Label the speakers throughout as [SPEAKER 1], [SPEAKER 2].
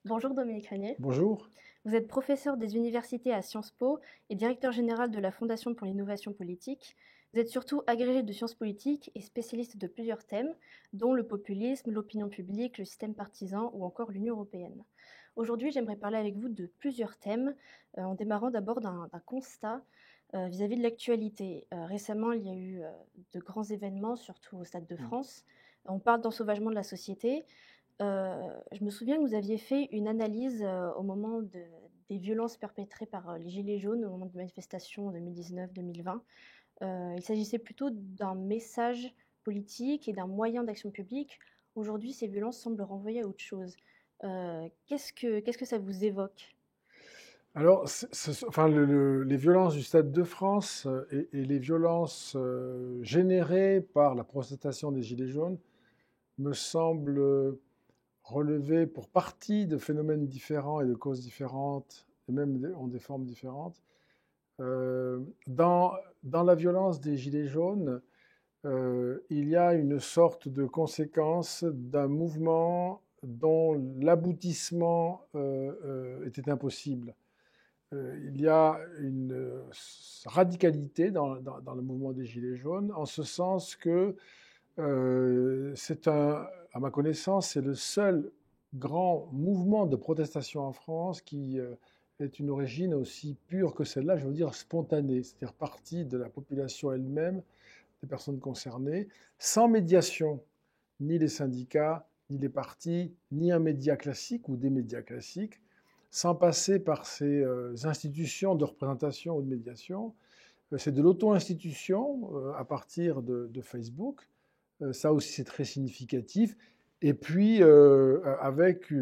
[SPEAKER 1] Bonjour Dominique Régnier.
[SPEAKER 2] Bonjour.
[SPEAKER 1] Vous êtes professeur des universités à Sciences Po et directeur général de la Fondation pour l'innovation politique. Vous êtes surtout agrégé de sciences politiques et spécialiste de plusieurs thèmes, dont le populisme, l'opinion publique, le système partisan ou encore l'Union européenne. Aujourd'hui, j'aimerais parler avec vous de plusieurs thèmes, en démarrant d'abord d'un constat vis-à-vis de l'actualité. Récemment, il y a eu de grands événements, surtout au Stade de
[SPEAKER 2] Mmh.
[SPEAKER 1] France. On parle d'ensauvagement de la société. Je me souviens que vous aviez fait une analyse, au moment des violences perpétrées par, les gilets jaunes au moment des manifestations en 2019-2020. Il s'agissait plutôt d'un message politique et d'un moyen d'action publique. Aujourd'hui, ces violences semblent renvoyer à autre chose. Qu'est-ce que ça vous évoque?
[SPEAKER 2] Alors, enfin, les violences du Stade de France et les violences générées par la protestation des Gilets jaunes me semblent relever pour partie de phénomènes différents et de causes différentes, et même ont des formes différentes. Euh, dans, dans la violence des Gilets jaunes, il y a une sorte de conséquence d'un mouvement dont l'aboutissement était impossible. Il y a une radicalité dans le mouvement des Gilets jaunes, en ce sens que à ma connaissance, c'est le seul grand mouvement de protestation en France qui est une origine aussi pure que celle-là, je veux dire spontanée, c'est-à-dire partie de la population elle-même, des personnes concernées, sans médiation, ni les syndicats, ni les partis, ni un média classique ou des médias classiques, sans passer par ces institutions de représentation ou de médiation. C'est de l'auto-institution à partir de Facebook. Ça aussi, c'est très significatif. Et puis, avec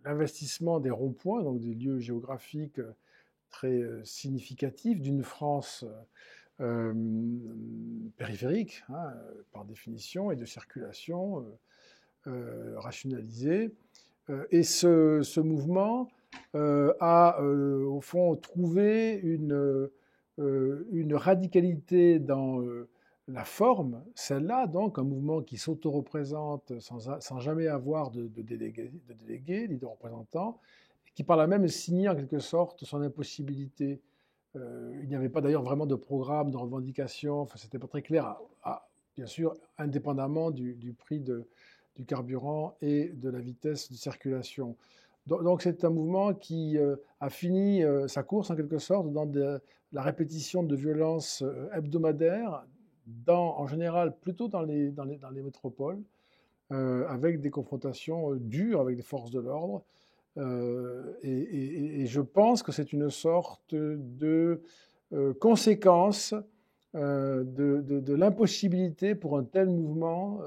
[SPEAKER 2] l'investissement des ronds-points, donc des lieux géographiques très significatifs d'une France euh, périphérique, hein, par définition, et de circulation rationalisée. Et ce mouvement a, au fond, trouvé une radicalité dans la forme, celle-là, donc, un mouvement qui s'auto-représente sans jamais avoir de délégués ni de représentants, qui par là même signait en quelque sorte son impossibilité. Il n'y avait pas d'ailleurs vraiment de programme, de revendication, enfin, c'était pas très clair, bien sûr, indépendamment du prix du carburant et de la vitesse de circulation. Donc c'est un mouvement qui a fini sa course en quelque sorte dans la répétition de violences hebdomadaires, en général plutôt dans les métropoles, avec des confrontations dures avec des forces de l'ordre. Et je pense que c'est une sorte de conséquence de l'impossibilité pour un tel mouvement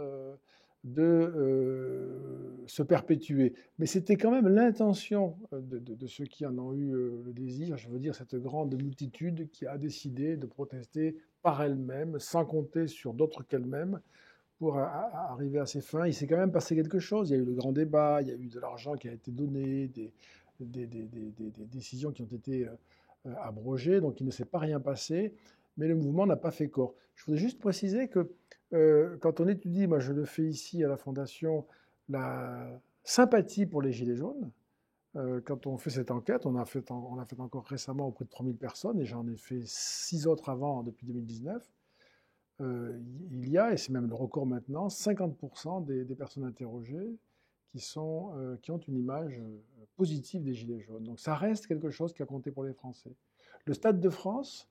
[SPEAKER 2] de se perpétuer. Mais c'était quand même l'intention de ceux qui en ont eu le désir, je veux dire cette grande multitude qui a décidé de protester par elle-même, sans compter sur d'autres qu'elle-même, pour arriver à ses fins. Il s'est quand même passé quelque chose. Il y a eu le grand débat, il y a eu de l'argent qui a été donné, des décisions qui ont été abrogées, donc il ne s'est pas rien passé, mais le mouvement n'a pas fait corps. Je voudrais juste préciser que quand on étudie, moi je le fais ici à la Fondation, la sympathie pour les Gilets jaunes, quand on fait cette enquête, on a fait encore récemment auprès de 3000 personnes, et j'en ai fait 6 autres avant, depuis 2019, il y a, et c'est même le record maintenant, 50% des personnes interrogées qui ont une image positive des Gilets jaunes. Donc ça reste quelque chose qui a compté pour les Français. Le Stade de France,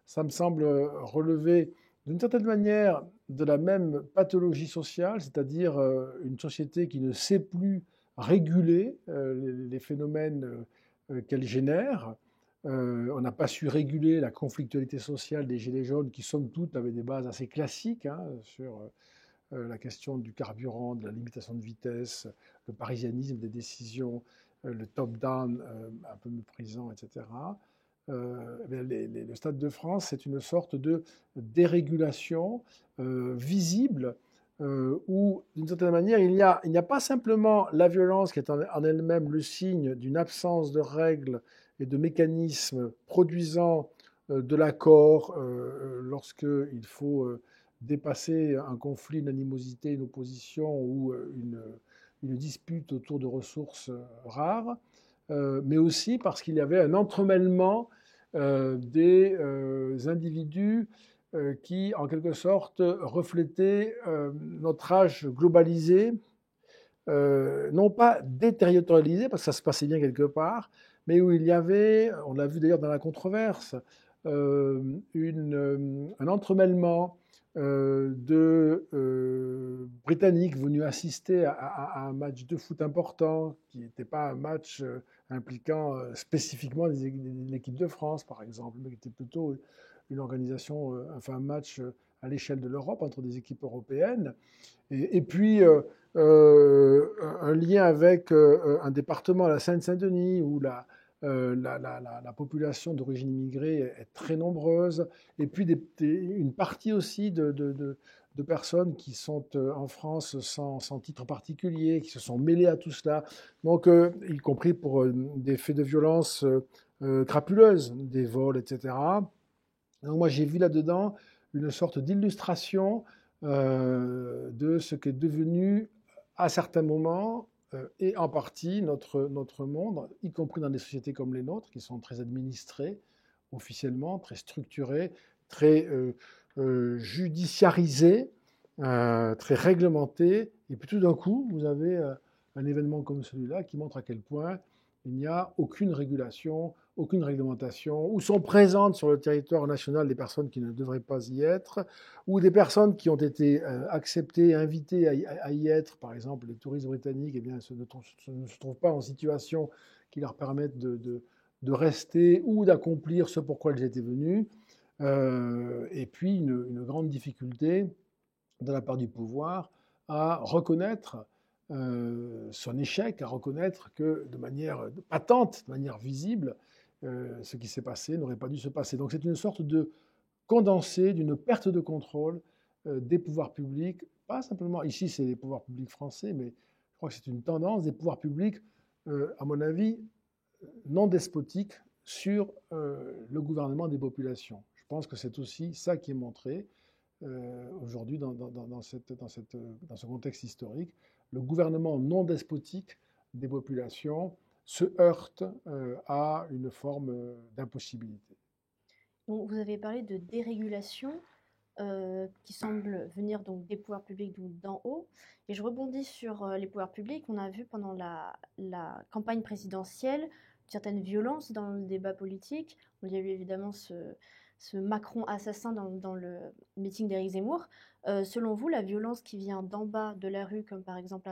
[SPEAKER 2] ça me semble relever d'une certaine manière de la même pathologie sociale, c'est-à-dire une société qui ne sait plus réguler les phénomènes qu'elle génère. On n'a pas su réguler la conflictualité sociale des Gilets jaunes, qui somme toute avaient des bases assez classiques, hein, sur la question du carburant, de la limitation de vitesse, le parisianisme des décisions, le top-down un peu méprisant, etc. Le Stade de France, c'est une sorte de dérégulation visible où, d'une certaine manière, il n'y a pas simplement la violence qui est en elle-même le signe d'une absence de règles et de mécanismes produisant de l'accord lorsqu'il faut dépasser un conflit, une animosité, une opposition ou une dispute autour de ressources rares, mais aussi parce qu'il y avait un entremêlement des individus qui, en quelque sorte, reflétaient notre âge globalisé, non pas déterritorialisé, parce que ça se passait bien quelque part, mais où il y avait, on l'a vu d'ailleurs dans la controverse, un entremêlement de Britanniques venus assister à un match de foot important, qui n'était pas un match impliquant spécifiquement l'équipe de France, par exemple, mais qui était plutôt une organisation, enfin un match à l'échelle de l'Europe entre des équipes européennes. Et puis, un lien avec un département, la Seine-Saint-Denis, où la population d'origine immigrée est très nombreuse, et puis une partie aussi de personnes qui sont en France sans titre particulier, qui se sont mêlées à tout cela, donc y compris pour des faits de violence crapuleuses, des vols, etc. Donc moi j'ai vu là-dedans une sorte d'illustration de ce qu'est devenu à certains moments et en partie notre monde, y compris dans des sociétés comme les nôtres, qui sont très administrées officiellement, très structurées, très judiciarisées, très réglementées. Et puis tout d'un coup, vous avez un événement comme celui-là qui montre à quel point il n'y a aucune régulation, aucune réglementation, ou sont présentes sur le territoire national des personnes qui ne devraient pas y être, ou des personnes qui ont été acceptées, invitées à y être, par exemple les touristes britanniques, eh bien, ne se trouvent pas en situation qui leur permette de rester ou d'accomplir ce pourquoi ils étaient venus, et puis une grande difficulté de la part du pouvoir à reconnaître son échec, à reconnaître que de manière patente, de manière visible, ce qui s'est passé n'aurait pas dû se passer. Donc c'est une sorte de condensé d'une perte de contrôle des pouvoirs publics, pas simplement, ici c'est les pouvoirs publics français, mais je crois que c'est une tendance des pouvoirs publics, à mon avis, non despotiques sur le gouvernement des populations. Je pense que c'est aussi ça qui est montré aujourd'hui dans ce contexte historique. Le gouvernement non despotique des populations se heurte à une forme d'impossibilité.
[SPEAKER 1] Donc, vous avez parlé de dérégulation qui semble venir donc des pouvoirs publics d'en haut. Et je rebondis sur les pouvoirs publics. On a vu pendant la campagne présidentielle certaines violences dans le débat politique. Il y a eu évidemment ce Macron assassin dans le meeting d'Éric Zemmour. Selon vous, la violence qui vient d'en bas de la rue, comme par exemple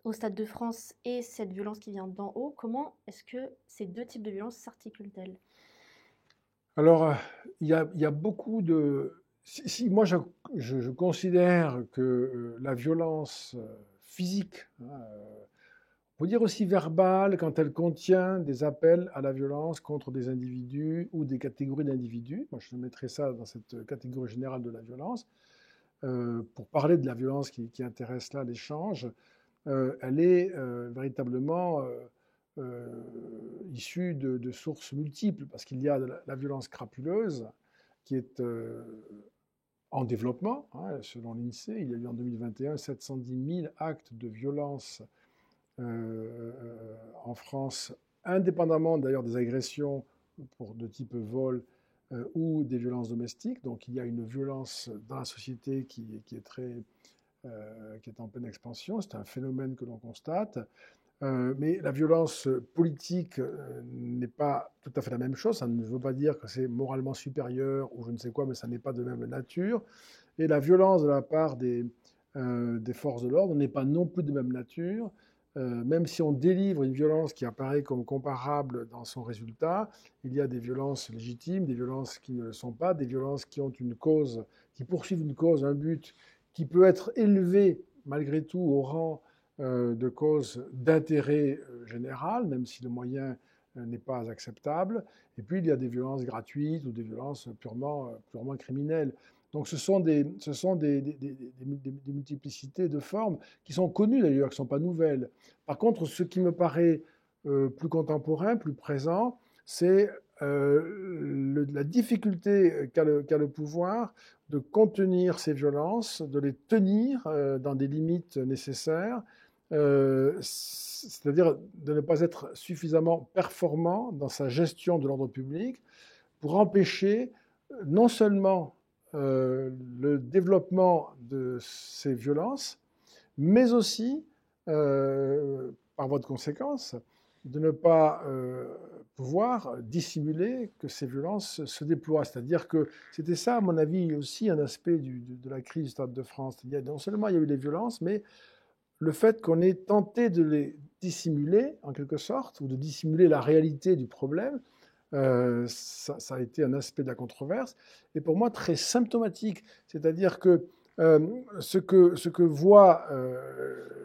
[SPEAKER 1] au Stade de France, et cette violence qui vient d'en haut, comment est-ce que ces deux types de violences s'articulent-elles?
[SPEAKER 2] Alors, il y a beaucoup de... moi, je considère que la violence physique, on peut dire aussi verbale, quand elle contient des appels à la violence contre des individus ou des catégories d'individus, moi je mettrais ça dans cette catégorie générale de la violence, pour parler de la violence qui intéresse là l'échange, elle est véritablement issue de sources multiples, parce qu'il y a la violence crapuleuse qui est en développement, hein, selon l'INSEE. Il y a eu en 2021 710 000 actes de violence en France, indépendamment d'ailleurs des agressions de type vol ou des violences domestiques. Donc il y a une violence dans la société qui est en pleine expansion. C'est un phénomène que l'on constate. Mais la violence politique n'est pas tout à fait la même chose. Ça ne veut pas dire que c'est moralement supérieur ou je ne sais quoi, mais ça n'est pas de même nature. Et la violence de la part des forces de l'ordre n'est pas non plus de même nature. Même si on délivre une violence qui apparaît comme comparable dans son résultat, il y a des violences légitimes, des violences qui ne le sont pas, des violences qui ont une cause, qui poursuivent une cause, un but, qui peut être élevé malgré tout au rang de cause d'intérêt général, même si le moyen n'est pas acceptable. Et puis il y a des violences gratuites ou des violences purement criminelles. Donc ce sont des multiplicités de formes qui sont connues d'ailleurs, qui ne sont pas nouvelles. Par contre, ce qui me paraît plus contemporain, plus présent, c'est la difficulté qu'a le pouvoir de contenir ces violences, de les tenir dans des limites nécessaires, c'est-à-dire de ne pas être suffisamment performant dans sa gestion de l'ordre public pour empêcher non seulement le développement de ces violences, mais aussi, par voie de conséquence, de ne pas pouvoir dissimuler que ces violences se déploient. C'est-à-dire que c'était ça, à mon avis, aussi un aspect de la crise du Stade de France. Non seulement il y a eu les violences, mais le fait qu'on ait tenté de les dissimuler, en quelque sorte, ou de dissimuler la réalité du problème, ça a été un aspect de la controverse, et pour moi très symptomatique. C'est-à-dire que ce que voient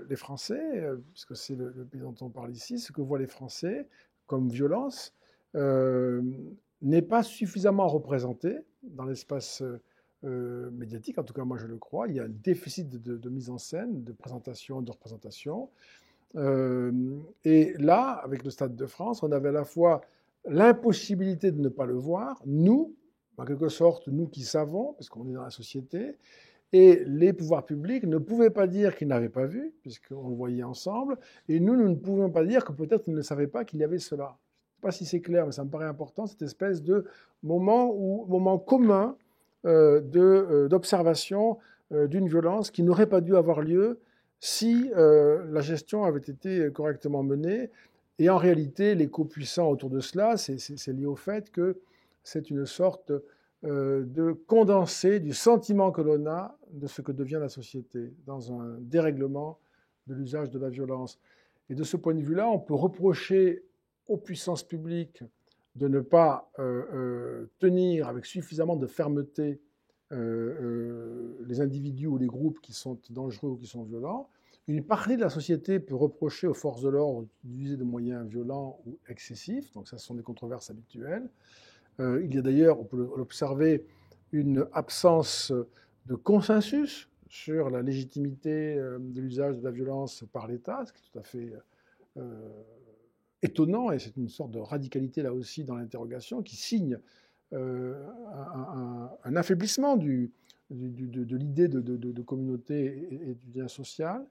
[SPEAKER 2] les Français, puisque c'est le pays dont on parle ici, ce que voient les Français comme violence n'est pas suffisamment représenté dans l'espace médiatique, en tout cas moi je le crois. Il y a un déficit de mise en scène, de présentation, de représentation. Et là, avec le Stade de France, on avait à la fois l'impossibilité de ne pas le voir, nous, en quelque sorte, nous qui savons, parce qu'on est dans la société, et les pouvoirs publics ne pouvaient pas dire qu'ils n'avaient pas vu, puisqu'on le voyait ensemble, et nous ne pouvions pas dire que peut-être ils ne savaient pas qu'il y avait cela. Je ne sais pas si c'est clair, mais ça me paraît important, cette espèce de moment commun d'observation d'une violence qui n'aurait pas dû avoir lieu si la gestion avait été correctement menée. Et en réalité, l'écho puissant autour de cela, c'est lié au fait que c'est une sorte de condensé du sentiment que l'on a de ce que devient la société, dans un dérèglement de l'usage de la violence. Et de ce point de vue-là, on peut reprocher aux puissances publiques de ne pas tenir avec suffisamment de fermeté les individus ou les groupes qui sont dangereux ou qui sont violents. Une partie de la société peut reprocher aux forces de l'ordre d'utiliser des moyens violents ou excessifs, donc ça ce sont des controverses habituelles. Il y a d'ailleurs, on peut l'observer, une absence de consensus sur la légitimité de l'usage de la violence par l'État, ce qui est tout à fait étonnant, et c'est une sorte de radicalité là aussi dans l'interrogation qui signe un affaiblissement de l'idée de communauté et du lien social.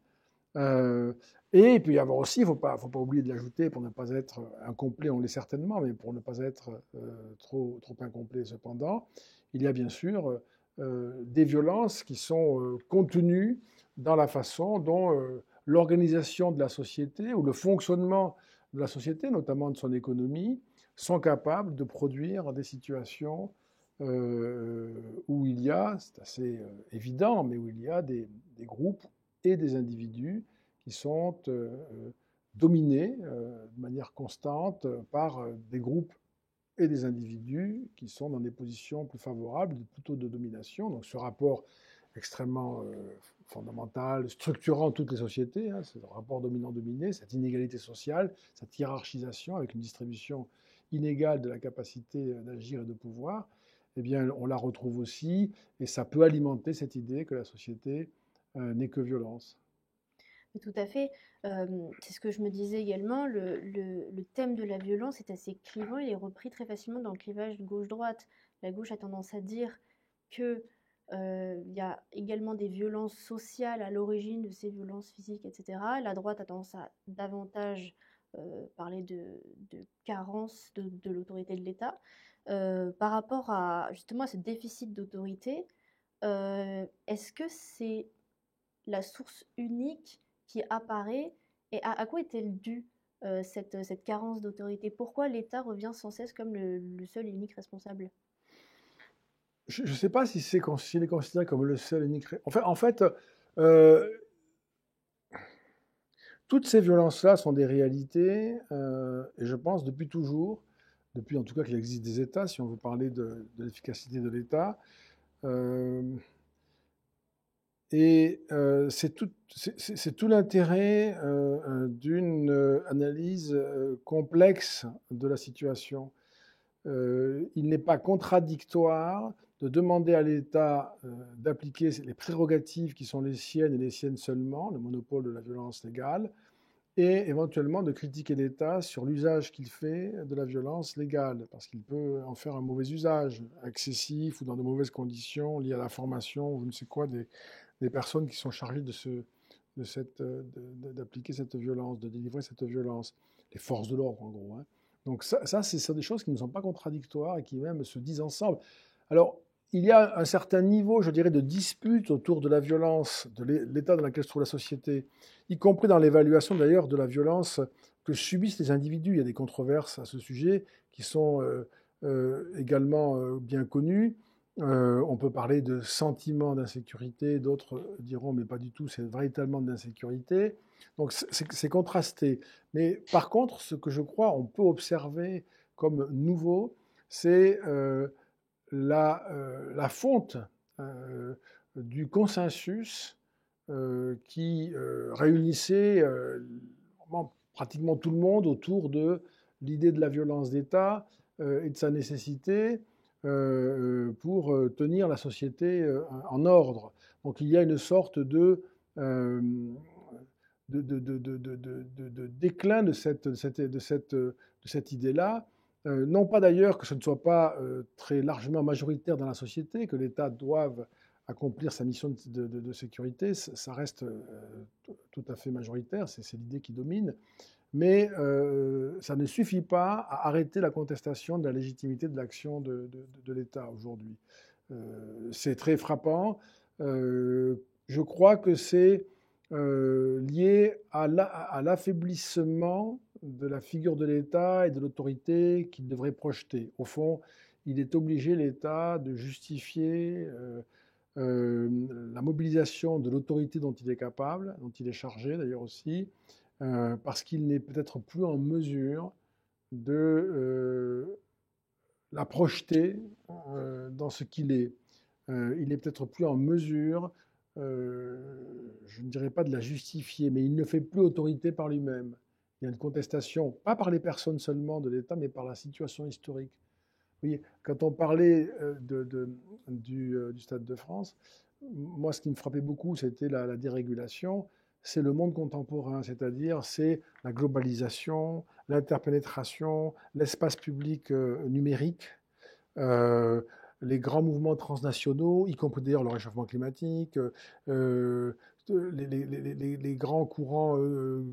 [SPEAKER 2] Et il peut y avoir aussi, il ne faut pas oublier de l'ajouter pour ne pas être incomplet, on l'est certainement, mais pour ne pas être trop incomplet cependant, il y a bien sûr des violences qui sont contenues dans la façon dont l'organisation de la société ou le fonctionnement de la société, notamment de son économie, sont capables de produire des situations où il y a, c'est assez évident, mais où il y a des groupes et des individus qui sont dominés de manière constante par des groupes et des individus qui sont dans des positions plus favorables, plutôt de domination. Donc ce rapport extrêmement fondamental, structurant toutes les sociétés, hein, ce rapport dominant-dominé, cette inégalité sociale, cette hiérarchisation avec une distribution inégale de la capacité d'agir et de pouvoir, eh bien, on la retrouve aussi, et ça peut alimenter cette idée que la société n'est que violence.
[SPEAKER 1] Tout à fait. C'est ce que je me disais également. Le thème de la violence est assez clivant. Il est repris très facilement dans le clivage gauche-droite. La gauche a tendance à dire que il y a également des violences sociales à l'origine de ces violences physiques, etc. La droite a tendance à davantage parler de carence de l'autorité de l'État. Par rapport à justement à ce déficit d'autorité, est-ce que c'est la source unique qui apparaît et à quoi est-elle due cette carence d'autorité? Pourquoi l'État revient sans cesse comme le seul et unique responsable?
[SPEAKER 2] Je ne sais pas si s'il est considéré comme le seul et unique. En fait toutes ces violences-là sont des réalités, et je pense depuis toujours, depuis en tout cas qu'il existe des États, si on veut parler de l'efficacité de l'État. Et c'est tout l'intérêt d'une analyse complexe de la situation. Il n'est pas contradictoire de demander à l'État d'appliquer les prérogatives qui sont les siennes et les siennes seulement, le monopole de la violence légale, et éventuellement de critiquer l'État sur l'usage qu'il fait de la violence légale, parce qu'il peut en faire un mauvais usage, excessif ou dans de mauvaises conditions, liées à la formation ou je ne sais quoi des personnes qui sont chargées d'appliquer cette violence, de délivrer cette violence, les forces de l'ordre en gros, hein. Donc ça c'est des choses qui ne sont pas contradictoires et qui même se disent ensemble. Alors, il y a un certain niveau, je dirais, de dispute autour de la violence, de l'état dans lequel se trouve la société, y compris dans l'évaluation d'ailleurs de la violence que subissent les individus. Il y a des controverses à ce sujet qui sont également bien connues. On peut parler de sentiment d'insécurité, d'autres diront mais pas du tout, c'est véritablement de l'insécurité. Donc c'est contrasté. Mais par contre, ce que je crois on peut observer comme nouveau, c'est la fonte du consensus qui réunissait pratiquement tout le monde autour de l'idée de la violence d'État et de sa nécessité pour tenir la société en ordre. Donc il y a une sorte euh, de déclin de cette idée-là. Non pas d'ailleurs que ce ne soit pas très largement majoritaire dans la société, que l'État doive accomplir sa mission de sécurité, ça reste tout à fait majoritaire, c'est l'idée qui domine, mais ça ne suffit pas à arrêter la contestation de la légitimité de l'action de l'État aujourd'hui. C'est très frappant. Je crois que c'est lié à l'affaiblissement de la figure de l'État et de l'autorité qu'il devrait projeter. Au fond, il est obligé, l'État, de justifier la mobilisation de l'autorité dont il est capable, dont il est chargé d'ailleurs aussi, parce qu'il n'est peut-être plus en mesure de la projeter dans ce qu'il est. Il n'est peut-être plus en mesure, je ne dirais pas de la justifier, mais il ne fait plus autorité par lui-même. Il y a une contestation, pas par les personnes seulement de l'État, mais par la situation historique. Oui, quand on parlait du Stade de France, moi, ce qui me frappait beaucoup, c'était la dérégulation. C'est le monde contemporain, c'est-à-dire c'est la globalisation, l'interpénétration, l'espace public numérique, euh, les grands mouvements transnationaux, y compris d'ailleurs le réchauffement climatique, les grands courants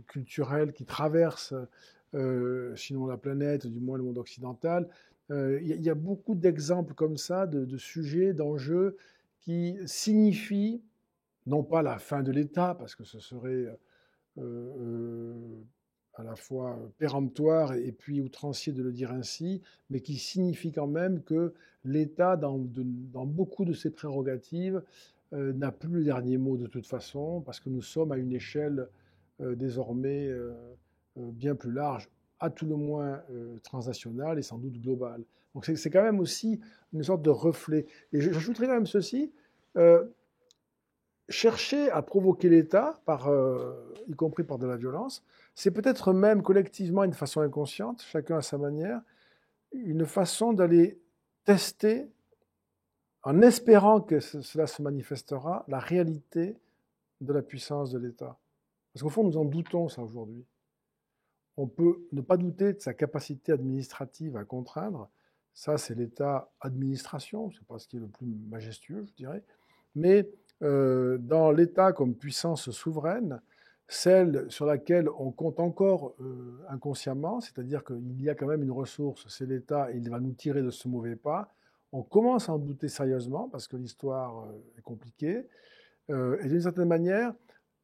[SPEAKER 2] culturels qui traversent, sinon la planète, du moins le monde occidental. Il y a beaucoup d'exemples comme ça, de sujets, d'enjeux qui signifient non pas la fin de l'État, parce que ce serait euh, à la fois péremptoire et puis outrancier de le dire ainsi, mais qui signifie quand même que l'État, dans beaucoup de ses prérogatives, n'a plus le dernier mot de toute façon, parce que nous sommes à une échelle désormais bien plus large, à tout le moins transnationale et sans doute globale. Donc c'est quand même aussi une sorte de reflet. Et j'ajouterais quand même ceci. euh, Chercher à provoquer l'État, y compris par de la violence, c'est peut-être même collectivement, d'une façon inconsciente, chacun à sa manière, une façon d'aller tester, en espérant que cela se manifestera, la réalité de la puissance de l'État. Parce qu'au fond, nous en doutons ça aujourd'hui. On peut ne pas douter de sa capacité administrative à contraindre. Ça, c'est l'État administration, c'est pas ce qui est le plus majestueux, je dirais. Mais dans l'État comme puissance souveraine, celle sur laquelle on compte encore inconsciemment, c'est-à-dire qu'il y a quand même une ressource, c'est l'État, et il va nous tirer de ce mauvais pas. On commence à en douter sérieusement parce que l'histoire est compliquée. Et d'une certaine manière,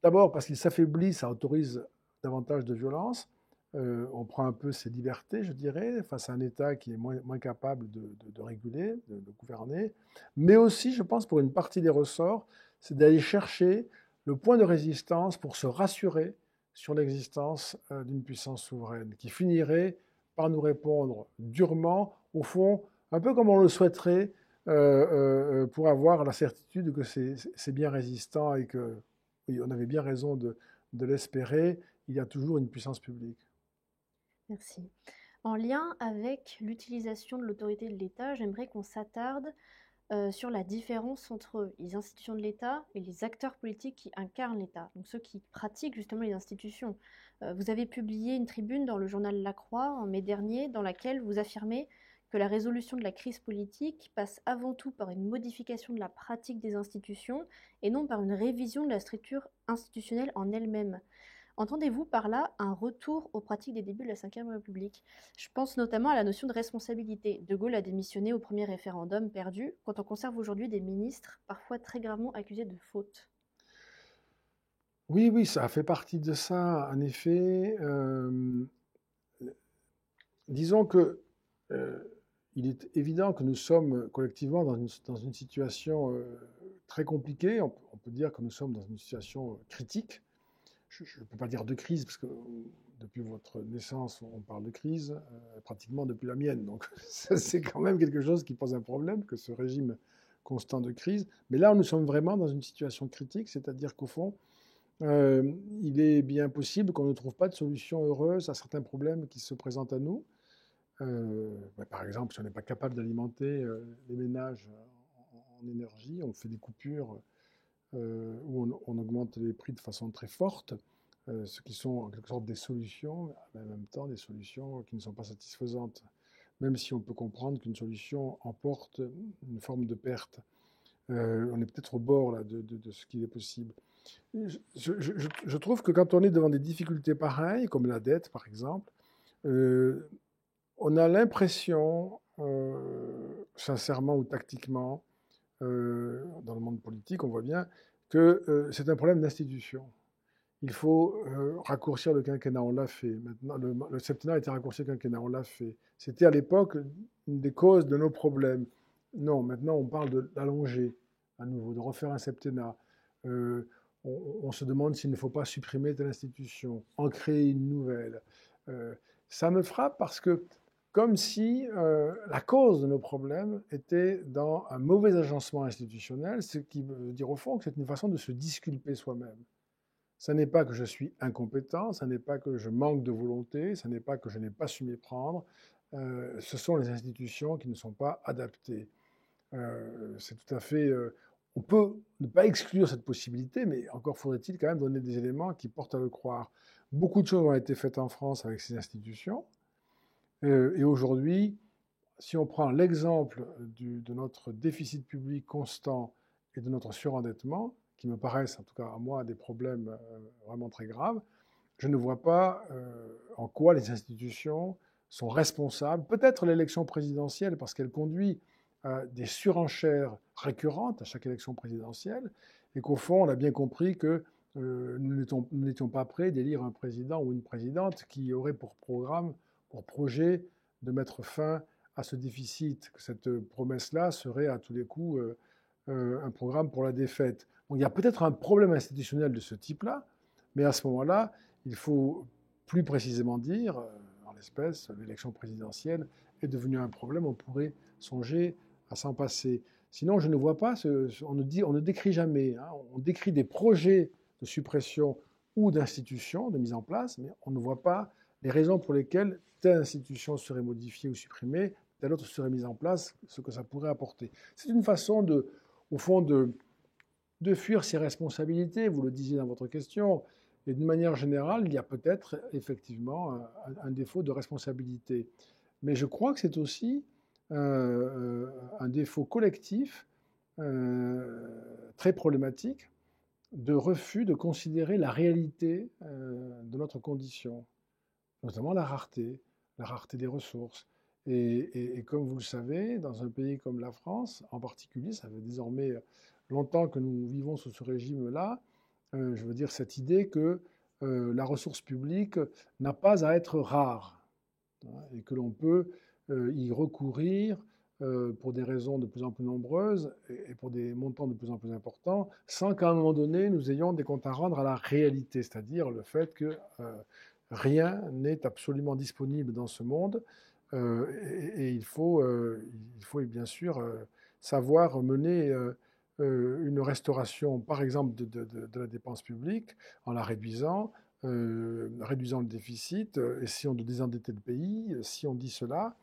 [SPEAKER 2] d'abord parce qu'il s'affaiblit, ça autorise davantage de violence. On prend un peu ses libertés, je dirais, face à un État qui est moins capable de réguler, de gouverner. Mais aussi, je pense, pour une partie des ressorts, c'est d'aller chercher le point de résistance pour se rassurer sur l'existence d'une puissance souveraine qui finirait par nous répondre durement, au fond, un peu comme on le souhaiterait, pour avoir la certitude que c'est bien résistant et que, oui, on avait bien raison de l'espérer, il y a toujours une puissance publique.
[SPEAKER 1] Merci. En lien avec l'utilisation de l'autorité de l'État, j'aimerais qu'on s'attarde sur la différence entre les institutions de l'État et les acteurs politiques qui incarnent l'État, donc ceux qui pratiquent justement les institutions. Vous avez publié une tribune dans le journal La Croix en mai dernier dans laquelle vous affirmez que la résolution de la crise politique passe avant tout par une modification de la pratique des institutions et non par une révision de la structure institutionnelle en elle-même. Entendez-vous par là un retour aux pratiques des débuts de la Ve République? Je pense notamment à la notion de responsabilité. De Gaulle a démissionné au premier référendum perdu, quand on conserve aujourd'hui des ministres parfois très gravement accusés de faute.
[SPEAKER 2] Oui, oui, ça fait partie de ça, en effet. Disons que il est évident que nous sommes collectivement dans une situation très compliquée. On peut dire que nous sommes dans une situation critique. Je ne peux pas dire de crise, parce que depuis votre naissance, on parle de crise, pratiquement depuis la mienne. Donc c'est quand même quelque chose qui pose un problème, que ce régime constant de crise. Mais là, nous sommes vraiment dans une situation critique, c'est-à-dire qu'au fond, il est bien possible qu'on ne trouve pas de solution heureuse à certains problèmes qui se présentent à nous. Par exemple, si on n'est pas capable d'alimenter les ménages en énergie, on fait des coupures où on augmente les prix de façon très forte, ce qui sont en quelque sorte des solutions, mais en même temps des solutions qui ne sont pas satisfaisantes, même si on peut comprendre qu'une solution emporte une forme de perte. On est peut-être au bord là, de ce qu'il est possible. Je trouve que quand on est devant des difficultés pareilles, comme la dette par exemple, on a l'impression, sincèrement ou tactiquement, dans le monde politique, on voit bien que c'est un problème d'institution. Il faut raccourcir le quinquennat, on l'a fait. Maintenant, le septennat a été raccourci au quinquennat, on l'a fait. C'était à l'époque une des causes de nos problèmes. Non, maintenant on parle de l'allonger à nouveau, de refaire un septennat. On se demande s'il ne faut pas supprimer telle institution, en créer une nouvelle. Ça me frappe parce que comme si la cause de nos problèmes était dans un mauvais agencement institutionnel, ce qui veut dire au fond que c'est une façon de se disculper soi-même. Ce n'est pas que je suis incompétent, ce n'est pas que je manque de volonté, ce n'est pas que je n'ai pas su m'y prendre, ce sont les institutions qui ne sont pas adaptées. C'est tout à fait... on peut ne pas exclure cette possibilité, mais encore faudrait-il quand même donner des éléments qui portent à le croire. Beaucoup de choses ont été faites en France avec ces institutions, et aujourd'hui, si on prend l'exemple de notre déficit public constant et de notre surendettement, qui me paraissent, en tout cas à moi, des problèmes vraiment très graves, je ne vois pas en quoi les institutions sont responsables. Peut-être l'élection présidentielle, parce qu'elle conduit à des surenchères récurrentes à chaque élection présidentielle, et qu'au fond, on a bien compris que nous n'étions pas prêts d'élire un président ou une présidente qui aurait pour programme, pour projet de mettre fin à ce déficit, que cette promesse-là serait à tous les coups un programme pour la défaite. Donc, il y a peut-être un problème institutionnel de ce type-là, mais à ce moment-là, il faut plus précisément dire, en l'espèce, l'élection présidentielle est devenue un problème, on pourrait songer à s'en passer. Sinon, je ne vois pas, on ne décrit jamais, hein, on décrit des projets de suppression ou d'institutions, de mise en place, mais on ne voit pas les raisons pour lesquelles telle institution serait modifiée ou supprimée, telle autre serait mise en place, ce que ça pourrait apporter. C'est une façon, au fond, de fuir ses responsabilités, vous le disiez dans votre question, et d'une manière générale, il y a peut-être effectivement un défaut de responsabilité. Mais je crois que c'est aussi un défaut collectif très problématique de refus de considérer la réalité de notre condition, notamment la rareté des ressources. Et comme vous le savez, dans un pays comme la France, en particulier, ça fait désormais longtemps que nous vivons sous ce régime-là, je veux dire cette idée que la ressource publique n'a pas à être rare, hein, et que l'on peut y recourir pour des raisons de plus en plus nombreuses et pour des montants de plus en plus importants, sans qu'à un moment donné, nous ayons des comptes à rendre à la réalité, c'est-à-dire le fait que rien n'est absolument disponible dans ce monde, et il faut bien sûr savoir mener une restauration, par exemple, de la dépense publique en la réduisant, réduisant le déficit, essayant de désendetter le pays. Si on dit cela,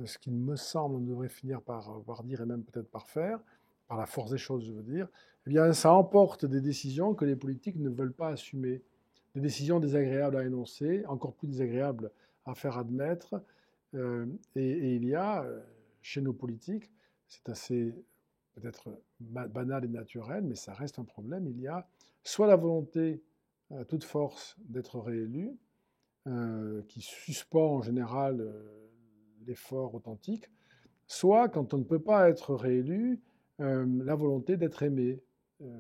[SPEAKER 2] ce qu'il me semble on devrait finir par dire et même peut-être par faire, par la force des choses, je veux dire, eh bien, ça emporte des décisions que les politiques ne veulent pas assumer. Des décisions désagréables à énoncer, encore plus désagréables à faire admettre. Et il y a, chez nos politiques, c'est assez peut-être banal et naturel, mais ça reste un problème, il y a soit la volonté à toute force d'être réélu, qui suspend en général l'effort authentique, soit, quand on ne peut pas être réélu, la volonté d'être aimé.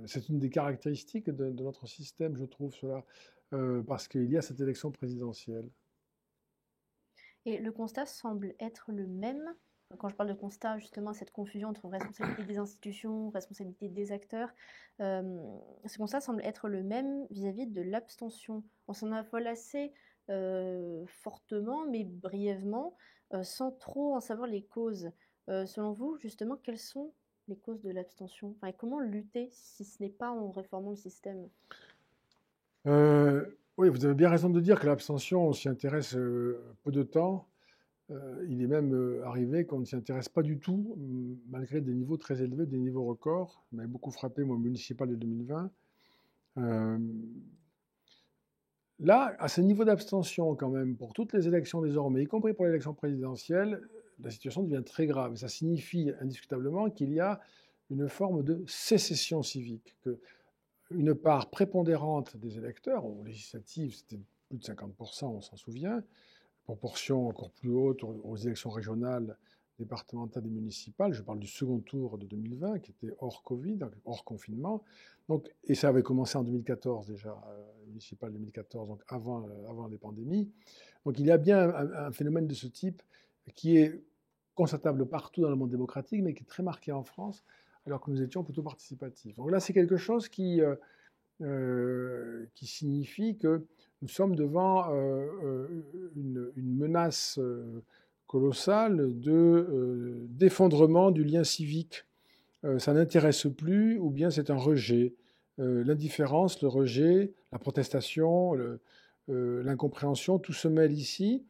[SPEAKER 2] C'est une des caractéristiques de notre système, je trouve, cela, parce qu'il y a cette élection présidentielle.
[SPEAKER 1] Et le constat semble être le même. Quand je parle de constat, justement, cette confusion entre responsabilité des institutions, responsabilité des acteurs, ce constat semble être le même vis-à-vis de l'abstention. On s'en affole assez fortement, mais brièvement, sans trop en savoir les causes. Selon vous, justement, quelles sont les causes de l'abstention? Enfin, et comment lutter si ce n'est pas en réformant le système?
[SPEAKER 2] Oui, vous avez bien raison de dire que l'abstention, on s'y intéresse peu de temps. Il est même arrivé qu'on ne s'y intéresse pas du tout, malgré des niveaux très élevés, des niveaux records. Ça m'avait beaucoup frappé, moi, municipal de 2020. Euh, Là, à ce niveau d'abstention, quand même, pour toutes les élections désormais, y compris pour l'élection présidentielle, la situation devient très grave. Et ça signifie indiscutablement qu'il y a une forme de sécession civique, que une part prépondérante des électeurs, aux législatives, c'était plus de 50%, on s'en souvient, proportion encore plus haute aux élections régionales, départementales et municipales. Je parle du second tour de 2020, qui était hors Covid, hors confinement. Donc, et ça avait commencé en 2014 déjà, municipal 2014, donc avant les pandémies. Donc il y a bien un phénomène de ce type qui est constatable partout dans le monde démocratique, mais qui est très marqué en France, alors que nous étions plutôt participatifs. Donc là, c'est quelque chose qui signifie que nous sommes devant une menace colossale d'effondrement du lien civique. Ça n'intéresse plus, ou bien c'est un rejet. L'indifférence, le rejet, la protestation, l'incompréhension, tout se mêle ici.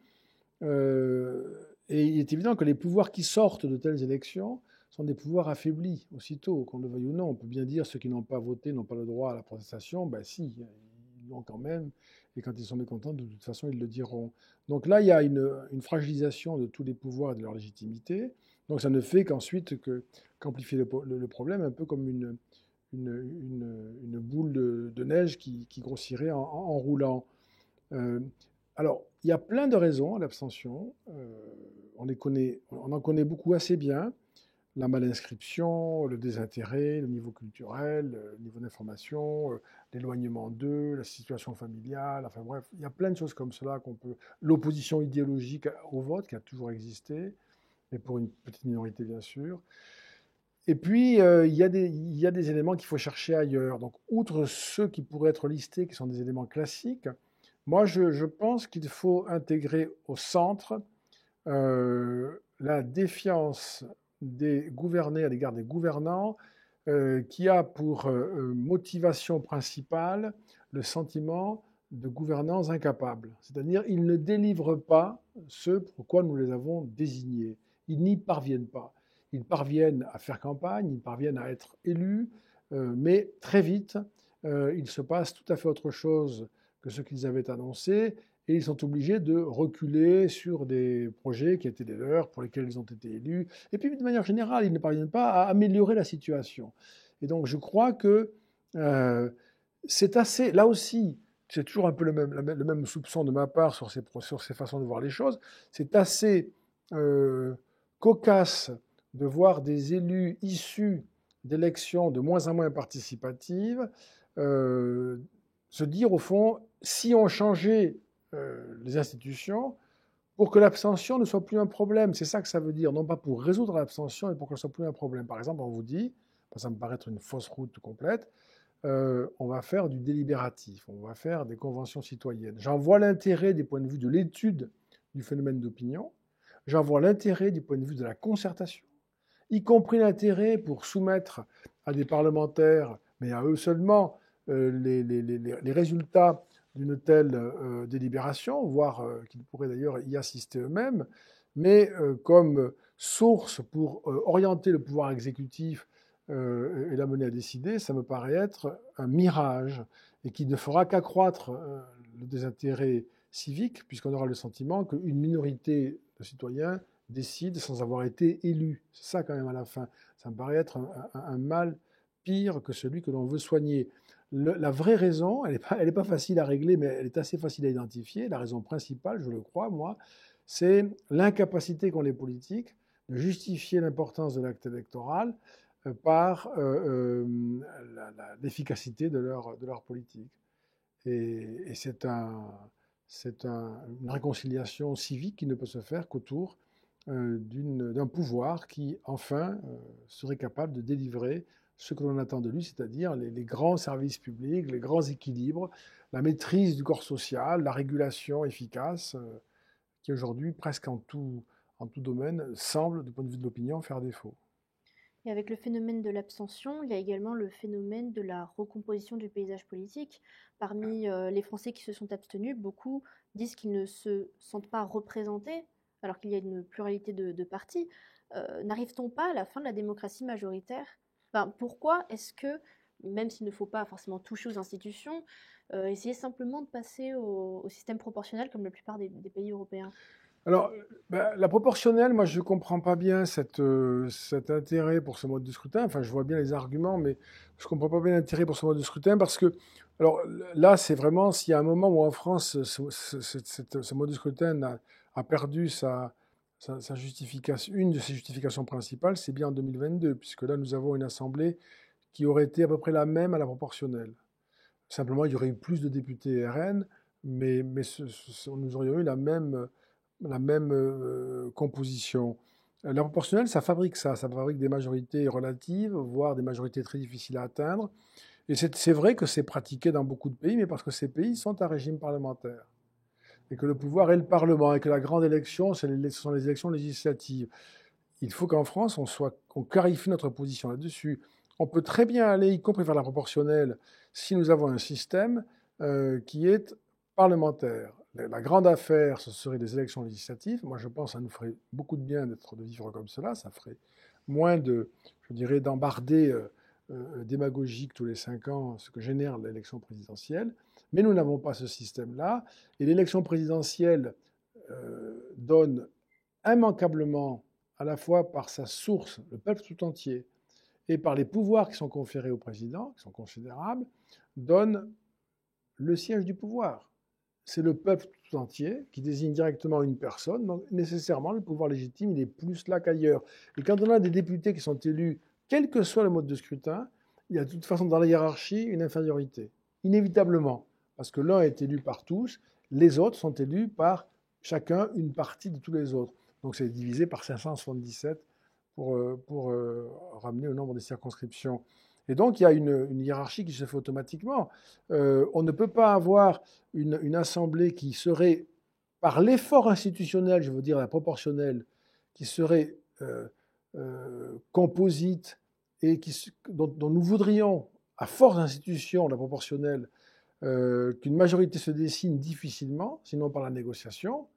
[SPEAKER 2] Et il est évident que les pouvoirs qui sortent de telles élections sont des pouvoirs affaiblis, aussitôt, qu'on le veuille ou non. On peut bien dire ceux qui n'ont pas voté n'ont pas le droit à la protestation. Ben si, ils l'ont quand même. Et quand ils sont mécontents, de toute façon, ils le diront. Donc là, il y a une fragilisation de tous les pouvoirs et de leur légitimité. Donc ça ne fait qu'amplifier le problème, un peu comme une boule de neige qui grossirait en roulant. Euh, alors, il y a plein de raisons à l'abstention. On en connaît beaucoup assez bien. La malinscription, le désintérêt, le niveau culturel, le niveau d'information, l'éloignement d'eux, la situation familiale, enfin bref, il y a plein de choses comme cela qu'on peut. L'opposition idéologique au vote qui a toujours existé, mais pour une petite minorité bien sûr. Et puis, il y a des éléments qu'il faut chercher ailleurs. Donc, outre ceux qui pourraient être listés, qui sont des éléments classiques, moi, je pense qu'il faut intégrer au centre la défiance des gouvernés à l'égard des gouvernants, qui a pour motivation principale le sentiment de gouvernants incapables. C'est-à-dire, ils ne délivrent pas ce pourquoi nous les avons désignés. Ils n'y parviennent pas. Ils parviennent à faire campagne, ils parviennent à être élus, mais très vite, il se passe tout à fait autre chose que ce qu'ils avaient annoncé, et ils sont obligés de reculer sur des projets qui étaient des leurs, pour lesquels ils ont été élus. Et puis, de manière générale, ils ne parviennent pas à améliorer la situation. Et donc, je crois que c'est assez, là aussi, c'est toujours un peu le même soupçon de ma part sur ces façons de voir les choses, c'est assez cocasse de voir des élus issus d'élections de moins en moins participatives se dire, au fond, si on changeait les institutions pour que l'abstention ne soit plus un problème. C'est ça que ça veut dire, non pas pour résoudre l'abstention, mais pour qu'elle ne soit plus un problème. Par exemple, on vous dit, ça me paraît être une fausse route complète, on va faire du délibératif, on va faire des conventions citoyennes. J'en vois l'intérêt du point de vue de l'étude du phénomène d'opinion, j'en vois l'intérêt du point de vue de la concertation, y compris l'intérêt pour soumettre à des parlementaires, mais à eux seulement, les résultats d'une telle délibération, voire qu'ils pourraient d'ailleurs y assister eux-mêmes. mais comme source pour orienter le pouvoir exécutif et l'amener à décider, ça me paraît être un mirage et qui ne fera qu'accroître le désintérêt civique, puisqu'on aura le sentiment qu'une minorité de citoyens décide sans avoir été élu. C'est ça quand même à la fin. Ça me paraît être un mal pire que celui que l'on veut soigner. La vraie raison, elle est pas facile à régler, mais elle est assez facile à identifier. La raison principale, je le crois, moi, c'est l'incapacité qu'ont les politiques de justifier l'importance de l'acte électoral par l'efficacité de leur politique. Et une réconciliation civique qui ne peut se faire qu'autour d'un pouvoir qui, enfin, serait capable de délivrer ce que l'on attend de lui, c'est-à-dire les grands services publics, les grands équilibres, la maîtrise du corps social, la régulation efficace, qui aujourd'hui, presque en tout domaine, semble, du point de vue de l'opinion, faire défaut.
[SPEAKER 1] Et avec le phénomène de l'abstention, il y a également le phénomène de la recomposition du paysage politique. Parmi les Français qui se sont abstenus, beaucoup disent qu'ils ne se sentent pas représentés, alors qu'il y a une pluralité de partis. N'arrive-t-on pas à la fin de la démocratie majoritaire? Enfin, pourquoi est-ce que, même s'il ne faut pas forcément toucher aux institutions, essayer simplement de passer au système proportionnel comme la plupart des pays européens?
[SPEAKER 2] Alors, la proportionnelle, moi, je ne comprends pas bien cet intérêt pour ce mode de scrutin. Enfin, je vois bien les arguments, mais je ne comprends pas bien l'intérêt pour ce mode de scrutin parce que, alors là, c'est vraiment s'il y a un moment où en France, ce mode de scrutin a perdu sa justification, une de ses justifications principales, c'est bien en 2022, puisque là, nous avons une assemblée qui aurait été à peu près la même à la proportionnelle. Simplement, il y aurait eu plus de députés RN, mais nous aurions eu la même composition. La proportionnelle, ça fabrique ça. Ça fabrique des majorités relatives, voire des majorités très difficiles à atteindre. Et c'est vrai que c'est pratiqué dans beaucoup de pays, mais parce que ces pays sont à régime parlementaire. Et que le pouvoir est le Parlement, et que la grande élection, ce sont les élections législatives. Il faut qu'en France, on clarifie notre position là-dessus. On peut très bien aller, y compris vers la proportionnelle, si nous avons un système qui est parlementaire. La grande affaire, ce serait des élections législatives. Moi, je pense que ça nous ferait beaucoup de bien de vivre comme cela. Ça ferait moins je dirais, d'embardées démagogiques tous les 5 ans, ce que génère l'élection présidentielle. Mais nous n'avons pas ce système-là. Et l'élection présidentielle donne immanquablement, à la fois par sa source, le peuple tout entier, et par les pouvoirs qui sont conférés au président, qui sont considérables, donne le siège du pouvoir. C'est le peuple tout entier qui désigne directement une personne, donc nécessairement le pouvoir légitime, il est plus là qu'ailleurs. Et quand on a des députés qui sont élus, quel que soit le mode de scrutin, il y a de toute façon dans la hiérarchie une infériorité, inévitablement, parce que l'un est élu par tous, les autres sont élus par chacun une partie de tous les autres. Donc c'est divisé par 577 pour ramener au nombre des circonscriptions. Et donc, il y a une hiérarchie qui se fait automatiquement. On ne peut pas avoir une assemblée qui serait, par l'effort institutionnel, je veux dire la proportionnelle, qui serait composite et dont nous voudrions, à force d'institution, la proportionnelle, qu'une majorité se dessine difficilement, sinon par la négociation.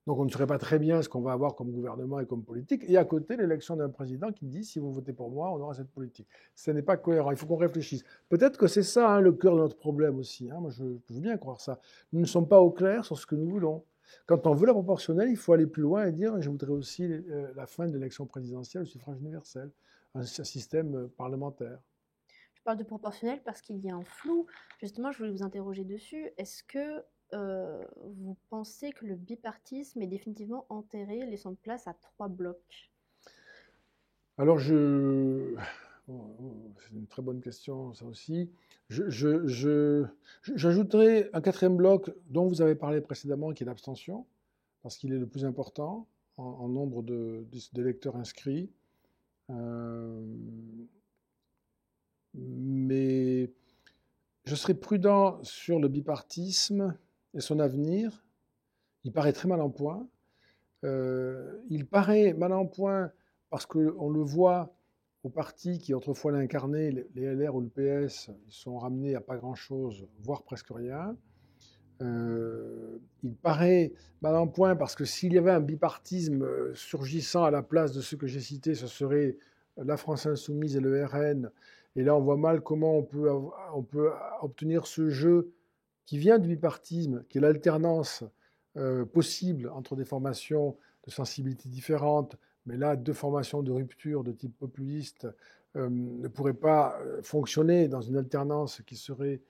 [SPEAKER 2] Donc on ne saurait pas très bien ce qu'on va avoir comme gouvernement et comme politique. Et à côté, l'élection d'un président qui dit, si vous votez pour moi, on aura cette politique. Ce n'est pas cohérent, il faut qu'on réfléchisse. Peut-être que c'est ça le cœur de notre problème aussi. Moi, je veux bien croire ça. Nous ne sommes pas au clair sur ce que nous voulons. Quand on veut la proportionnelle, il faut aller plus loin et dire, je voudrais aussi la fin de l'élection présidentielle au suffrage universel, un système parlementaire.
[SPEAKER 1] Je parle de proportionnel parce qu'il y a un flou. Justement, je voulais vous interroger dessus. Est-ce que vous pensez que le bipartisme est définitivement enterré, laissant place à 3 blocs?
[SPEAKER 2] Alors, c'est une très bonne question, ça aussi. J'ajouterai un quatrième bloc dont vous avez parlé précédemment, qui est l'abstention, parce qu'il est le plus important en nombre d'électeurs inscrits. Mais je serai prudent sur le bipartisme et son avenir. Il paraît très mal en point. Il paraît mal en point parce qu'on le voit aux partis qui autrefois l'incarnaient, les LR ou le PS, ils sont ramenés à pas grand-chose, voire presque rien. Il paraît mal en point parce que s'il y avait un bipartisme surgissant à la place de ceux que j'ai cités, ce serait la France insoumise et le RN. Et là, on voit mal comment on peut obtenir ce jeu qui vient du bipartisme, qui est l'alternance possible entre des formations de sensibilités différentes, mais là, deux formations de rupture de type populiste ne pourraient pas fonctionner dans une alternance qui serait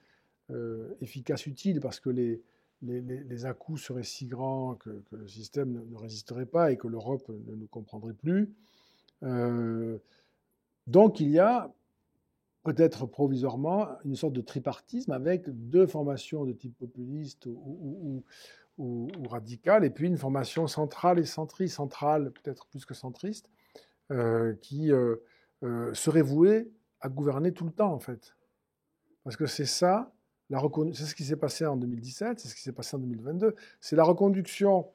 [SPEAKER 2] efficace, utile, parce que les à-coups seraient si grands que le système ne résisterait pas et que l'Europe ne nous comprendrait plus. Donc il y a peut-être provisoirement une sorte de tripartisme avec deux formations de type populiste ou radicale, et puis une formation centrale et centriste, centrale peut-être plus que centriste, qui serait vouée à gouverner tout le temps en fait. Parce que c'est ça, c'est ce qui s'est passé en 2017, c'est ce qui s'est passé en 2022, c'est la reconduction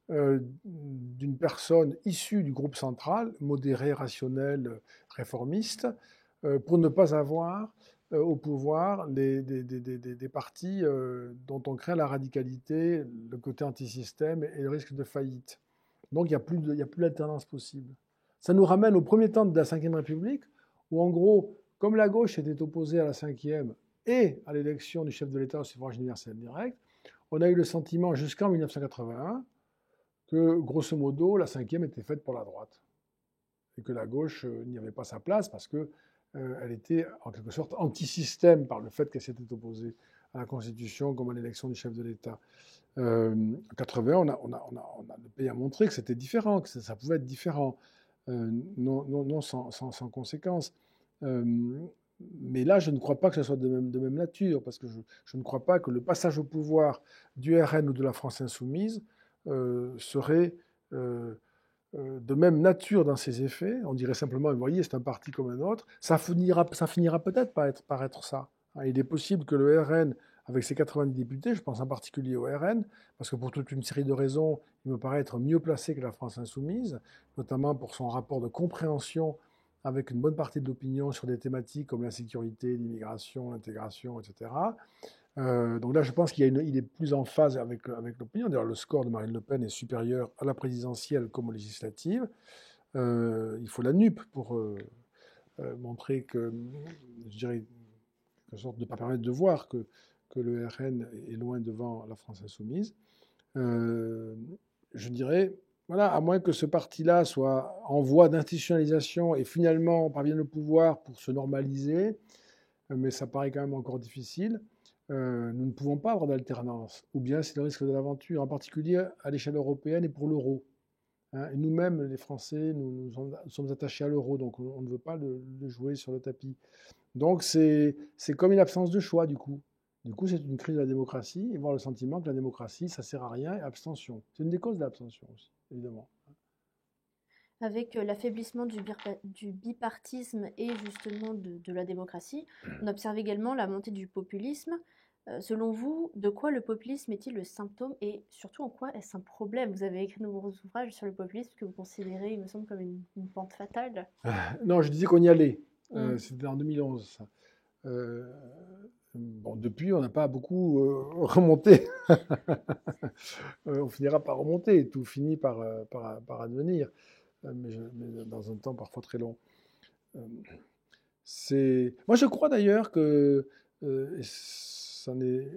[SPEAKER 2] d'une personne issue du groupe central, modéré, rationnel, réformiste, pour ne pas avoir au pouvoir des partis dont on craint la radicalité, le côté antisystème et le risque de faillite. Donc il n'y a plus d'alternance possible. Ça nous ramène au premier temps de la Ve République, où en gros, comme la gauche était opposée à la Ve et à l'élection du chef de l'État au suffrage universel direct, on a eu le sentiment jusqu'en 1981 que, grosso modo, la Ve était faite pour la droite. Et que la gauche n'y avait pas sa place parce qu'elle était en quelque sorte anti-système par le fait qu'elle s'était opposée à la Constitution comme à l'élection du chef de l'État. En 81, le pays a montré que c'était différent, que ça pouvait être différent, non sans conséquence. Mais là, je ne crois pas que ce soit de même nature, parce que je ne crois pas que le passage au pouvoir du RN ou de la France insoumise serait de même nature dans ses effets. On dirait simplement, vous voyez, c'est un parti comme un autre. Ça finira peut-être par être ça. Il est possible que le RN, avec ses 90 députés, je pense en particulier au RN, parce que pour toute une série de raisons, il me paraît être mieux placé que la France insoumise, notamment pour son rapport de compréhension avec une bonne partie de l'opinion sur des thématiques comme la sécurité, l'immigration, l'intégration, etc. Donc là, je pense qu'il est plus en phase avec l'opinion. D'ailleurs, le score de Marine Le Pen est supérieur à la présidentielle comme aux législatives. Il faut la NUP pour montrer que, je dirais, quelque sorte de ne pas permettre de voir que le RN est loin devant la France insoumise. Je dirais, voilà, à moins que ce parti-là soit en voie d'institutionnalisation et finalement parvienne au pouvoir pour se normaliser, mais ça paraît quand même encore difficile. Nous ne pouvons pas avoir d'alternance, ou bien c'est le risque de l'aventure, en particulier à l'échelle européenne et pour l'euro. Et nous-mêmes, les Français, nous sommes attachés à l'euro, donc on ne veut pas le jouer sur le tapis. Donc c'est comme une absence de choix, du coup. Du coup, c'est une crise de la démocratie, et voir le sentiment que la démocratie, ça ne sert à rien, et abstention. C'est une des causes de l'abstention aussi, évidemment.
[SPEAKER 1] Avec l'affaiblissement du bipartisme et justement de la démocratie, on observe également la montée du populisme. Selon vous, de quoi le populisme est-il le symptôme et surtout en quoi est-ce un problème? Vous avez écrit de nombreux ouvrages sur le populisme que vous considérez, il me semble, comme une pente fatale.
[SPEAKER 2] Non, je disais qu'on y allait. C'était en 2011, ça. Bon, depuis, on n'a pas beaucoup remonté. On finira par remonter, tout finit par advenir, mais dans un temps parfois très long. Moi, je crois d'ailleurs que, ça n'est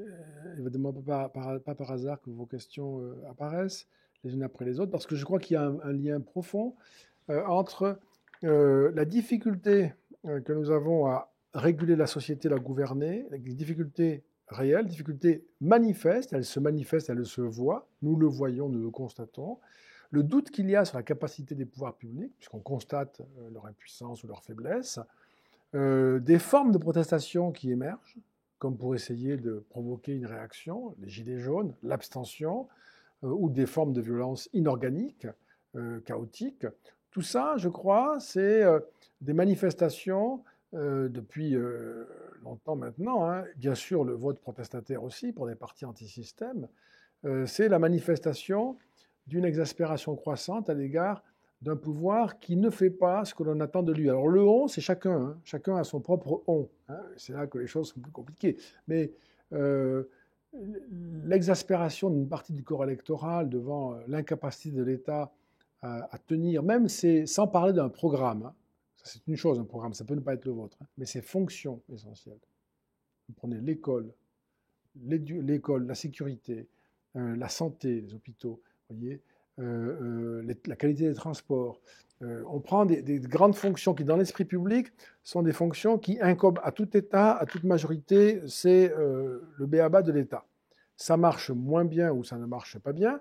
[SPEAKER 2] évidemment pas par hasard que vos questions apparaissent les unes après les autres, parce que je crois qu'il y a un lien profond entre la difficulté que nous avons à réguler la société, la gouverner, les difficultés réelles, difficultés manifestes, elles se voient, nous le voyons, nous le constatons, le doute qu'il y a sur la capacité des pouvoirs publics, puisqu'on constate leur impuissance ou leur faiblesse, des formes de protestation qui émergent, comme pour essayer de provoquer une réaction, les gilets jaunes, l'abstention, ou des formes de violence inorganiques, chaotiques. Tout ça, je crois, c'est des manifestations depuis longtemps maintenant, hein. Bien sûr, le vote protestataire aussi, pour des partis anti-système, c'est la manifestation d'une exaspération croissante à l'égard d'un pouvoir qui ne fait pas ce que l'on attend de lui. Alors le on, c'est chacun, chacun a son propre on, hein. C'est là que les choses sont plus compliquées. Mais l'exaspération d'une partie du corps électoral devant l'incapacité de l'État à tenir, même sans parler d'un programme, hein. Ça, c'est une chose, un programme, ça peut ne pas être le vôtre, hein, mais ses fonctions essentielles. Vous prenez l'école, la sécurité, la santé, les hôpitaux, voyez, la qualité des transports. On prend des grandes fonctions qui, dans l'esprit public, sont des fonctions qui incombent à tout État, à toute majorité, c'est le b.a.-ba de l'État. Ça marche moins bien ou ça ne marche pas bien,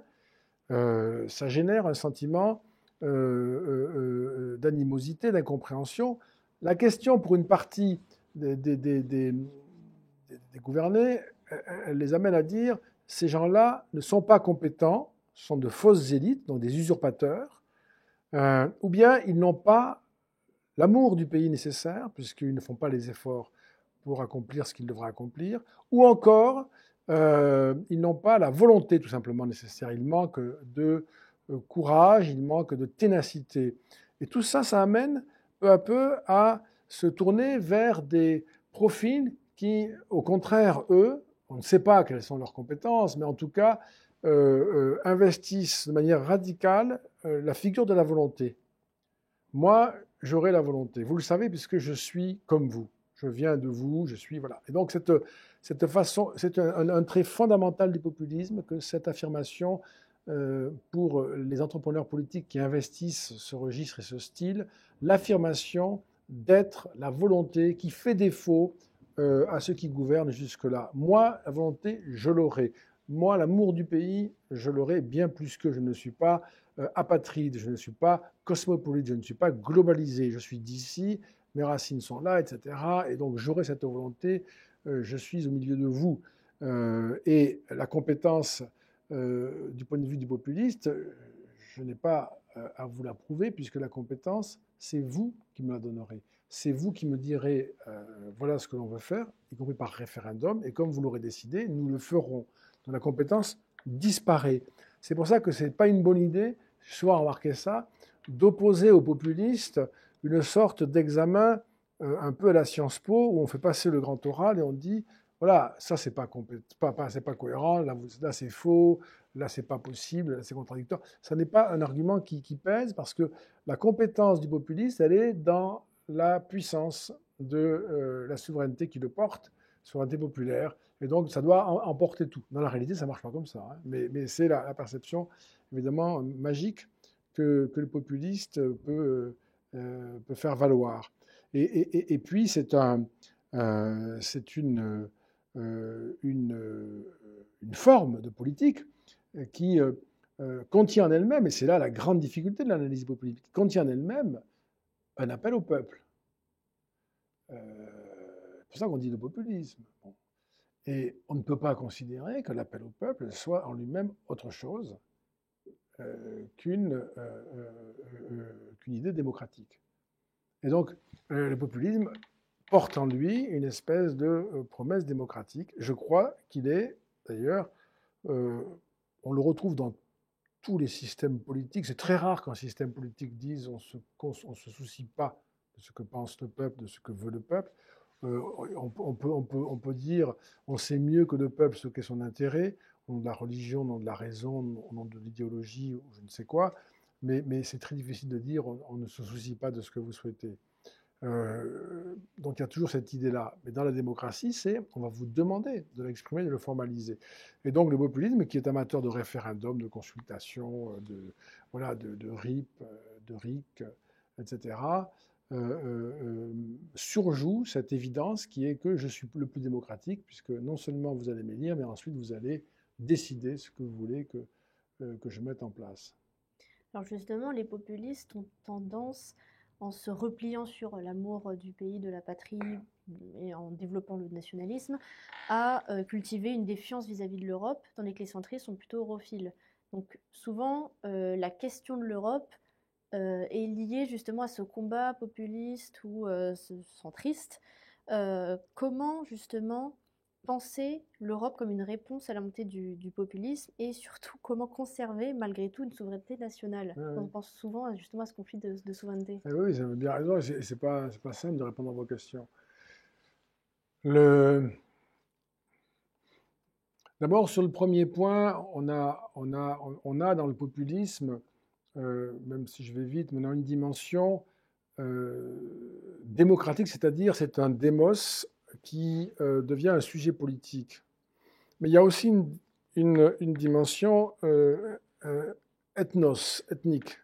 [SPEAKER 2] ça génère un sentiment d'animosité, d'incompréhension. La question pour une partie des gouvernés, elle les amène à dire ces gens-là ne sont pas compétents, sont de fausses élites, donc des usurpateurs, ou bien ils n'ont pas l'amour du pays nécessaire, puisqu'ils ne font pas les efforts pour accomplir ce qu'ils devraient accomplir, ou encore ils n'ont pas la volonté tout simplement nécessaire. Il manque de courage, il manque de ténacité. Et tout ça, ça amène peu à peu à se tourner vers des profils qui, au contraire, eux, on ne sait pas quelles sont leurs compétences, mais en tout cas, investissent de manière radicale la figure de la volonté. Moi, j'aurai la volonté. Vous le savez, puisque je suis comme vous. Je viens de vous, je suis... Voilà. Et donc, cette façon, c'est un trait fondamental du populisme que cette affirmation pour les entrepreneurs politiques qui investissent ce registre et ce style, l'affirmation d'être la volonté qui fait défaut à ceux qui gouvernent jusque-là. Moi, la volonté, je l'aurai. Moi, l'amour du pays, je l'aurai bien plus que je ne suis pas apatride, je ne suis pas cosmopolite, je ne suis pas globalisé, je suis d'ici, mes racines sont là, etc. Et donc j'aurai cette volonté, je suis au milieu de vous. Et la compétence du point de vue du populiste, je n'ai pas à vous la prouver, puisque la compétence, c'est vous qui me la donnerez. C'est vous qui me direz, voilà ce que l'on veut faire, y compris par référendum, et comme vous l'aurez décidé, nous le ferons. Donc la compétence disparaît. C'est pour ça que ce n'est pas une bonne idée, j'ai souvent remarqué ça, d'opposer aux populistes une sorte d'examen un peu à la Sciences Po, où on fait passer le grand oral et on dit, voilà, ça c'est pas cohérent, là c'est faux, là c'est pas possible, là c'est contradictoire. Ça n'est pas un argument qui pèse, parce que la compétence du populiste, elle est dans la puissance de la souveraineté qui le porte, souveraineté populaire, et donc ça doit emporter tout. Dans la réalité, ça ne marche pas comme ça, hein, mais c'est la perception évidemment magique que le populiste peut faire valoir. Et puis, c'est une forme de politique qui contient en elle-même, et c'est là la grande difficulté de l'analyse politique, contient en elle-même un appel au peuple. C'est pour ça qu'on dit le populisme. Bon. Et on ne peut pas considérer que l'appel au peuple soit en lui-même autre chose qu'une idée démocratique. Et donc, le populisme porte en lui une espèce de promesse démocratique. Je crois qu'il est, d'ailleurs, on le retrouve dans tous les systèmes politiques. C'est très rare qu'un système politique dise on se soucie pas de ce que pense le peuple, de ce que veut le peuple. On peut dire on sait mieux que le peuple ce qu'est son intérêt, au nom de la religion, au nom de la raison, au nom de l'idéologie, ou je ne sais quoi, mais c'est très difficile de dire on ne se soucie pas de ce que vous souhaitez. Donc il y a toujours cette idée-là. Mais dans la démocratie, c'est on va vous demander de l'exprimer, de le formaliser. Et donc le populisme, qui est amateur de référendum, de consultation, de RIP, de RIC, etc., surjoue cette évidence qui est que je suis le plus démocratique, puisque non seulement vous allez m'élire, mais ensuite vous allez décider ce que vous voulez que je mette en place.
[SPEAKER 1] Alors justement, les populistes ont tendance, en se repliant sur l'amour du pays, de la patrie et en développant le nationalisme, à cultiver une défiance vis-à-vis de l'Europe, tandis que les centristes sont plutôt europhiles. Donc souvent, la question de l'Europe est liée justement à ce combat populiste ou centriste. Comment justement penser l'Europe comme une réponse à la montée du populisme et surtout comment conserver malgré tout une souveraineté nationale. On pense souvent justement à ce conflit de souveraineté.
[SPEAKER 2] Oui, vous avez bien raison, c'est pas simple de répondre à vos questions. D'abord, sur le premier point, on a dans le populisme, même si je vais vite, mais on a une dimension démocratique, c'est-à-dire c'est un démos qui devient un sujet politique. Mais il y a aussi une dimension ethnique.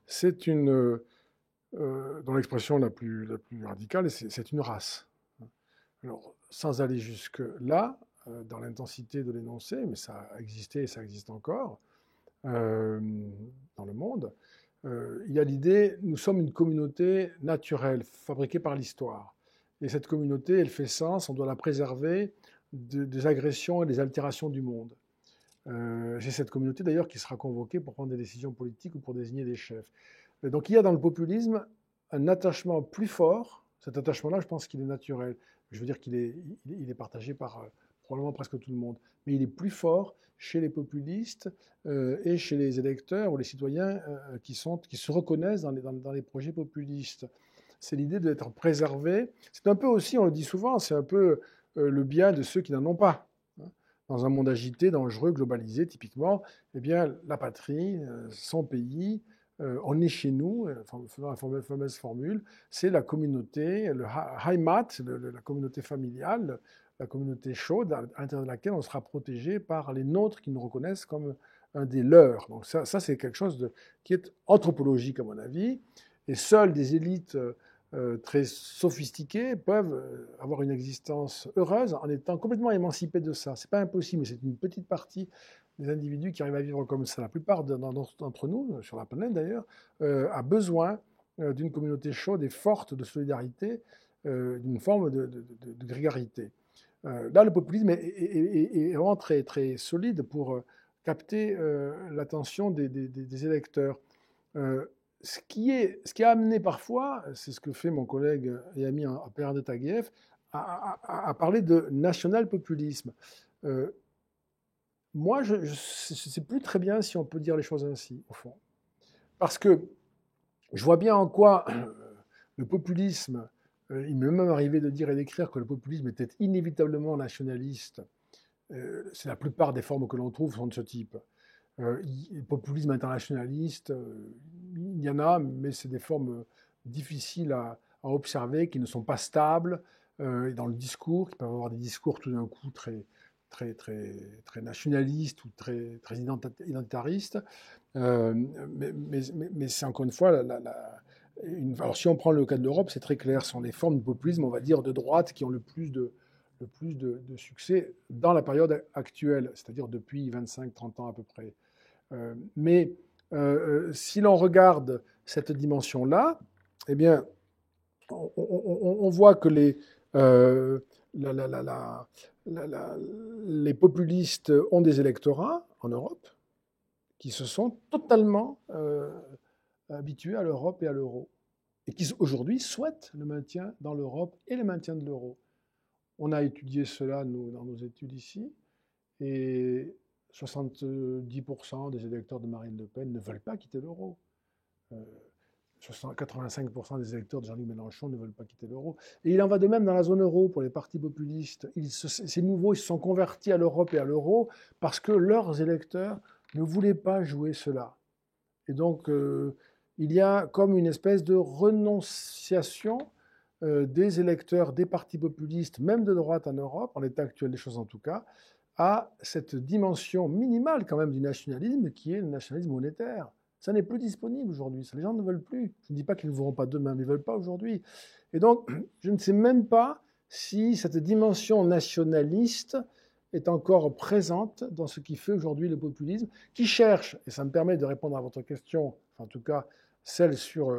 [SPEAKER 2] C'est dans l'expression la plus radicale, c'est une race. Alors, sans aller jusque-là, dans l'intensité de l'énoncé, mais ça a existé et ça existe encore dans le monde, il y a l'idée, nous sommes une communauté naturelle, fabriquée par l'histoire. Et cette communauté, elle fait sens, on doit la préserver des agressions et des altérations du monde. C'est cette communauté d'ailleurs qui sera convoquée pour prendre des décisions politiques ou pour désigner des chefs. Donc il y a dans le populisme un attachement plus fort. Cet attachement-là, je pense qu'il est naturel. Je veux dire qu'il est partagé par probablement presque tout le monde. Mais il est plus fort chez les populistes et chez les électeurs ou les citoyens qui se reconnaissent dans les projets populistes. C'est l'idée d'être préservé. C'est un peu aussi, on le dit souvent, c'est un peu le bien de ceux qui n'en ont pas. Dans un monde agité, dangereux, globalisé, typiquement, eh bien, la patrie, son pays, on est chez nous, faisant la fameuse formule, c'est la communauté, le Heimat, la communauté familiale, la communauté chaude, à l'intérieur de laquelle on sera protégé par les nôtres qui nous reconnaissent comme un des leurs. Donc ça c'est quelque chose qui est anthropologique, à mon avis, et seules des élites très sophistiqués peuvent avoir une existence heureuse en étant complètement émancipés de ça. C'est pas impossible, mais c'est une petite partie des individus qui arrivent à vivre comme ça. La plupart d'entre nous, sur la planète d'ailleurs, a besoin d'une communauté chaude et forte de solidarité, d'une forme de grégarité. Là, le populisme est vraiment très, très solide pour capter l'attention des électeurs. Ce qui a amené parfois, c'est ce que fait mon collègue et ami Pierre de Taguieff, à parler de national-populisme. Moi, je ne sais plus très bien si on peut dire les choses ainsi, au fond. Parce que je vois bien en quoi le populisme, il m'est même arrivé de dire et d'écrire que le populisme était inévitablement nationaliste. C'est la plupart des formes que l'on trouve sont de ce type. Le populisme internationaliste, il y en a, mais c'est des formes difficiles à observer, qui ne sont pas stables dans le discours, qui peuvent avoir des discours tout d'un coup très, très, très, très nationalistes ou très, très identitaristes. Mais c'est encore une fois, alors si on prend le cas de l'Europe, c'est très clair, ce sont les formes de populisme, on va dire, de droite qui ont le plus de succès dans la période actuelle, c'est-à-dire depuis 25-30 ans à peu près. Mais si l'on regarde cette dimension-là, eh bien, on voit que les populistes ont des électorats en Europe qui se sont totalement habitués à l'Europe et à l'euro, et qui aujourd'hui souhaitent le maintien dans l'Europe et le maintien de l'euro. On a étudié cela, nous, dans nos études ici, et 70% des électeurs de Marine Le Pen ne veulent pas quitter l'euro. 85% des électeurs de Jean-Luc Mélenchon ne veulent pas quitter l'euro. Et il en va de même dans la zone euro pour les partis populistes. Ces nouveaux, ils se sont convertis à l'Europe et à l'euro parce que leurs électeurs ne voulaient pas jouer cela. Et donc, il y a comme une espèce de renonciation des électeurs des partis populistes, même de droite en Europe, en l'état actuel des choses en tout cas, à cette dimension minimale quand même du nationalisme qui est le nationalisme monétaire. Ça n'est plus disponible aujourd'hui, les gens ne veulent plus. Je ne dis pas qu'ils ne le verront pas demain, mais ils ne veulent pas aujourd'hui. Et donc, je ne sais même pas si cette dimension nationaliste est encore présente dans ce qui fait aujourd'hui le populisme, qui cherche, et ça me permet de répondre à votre question, en tout cas celle sur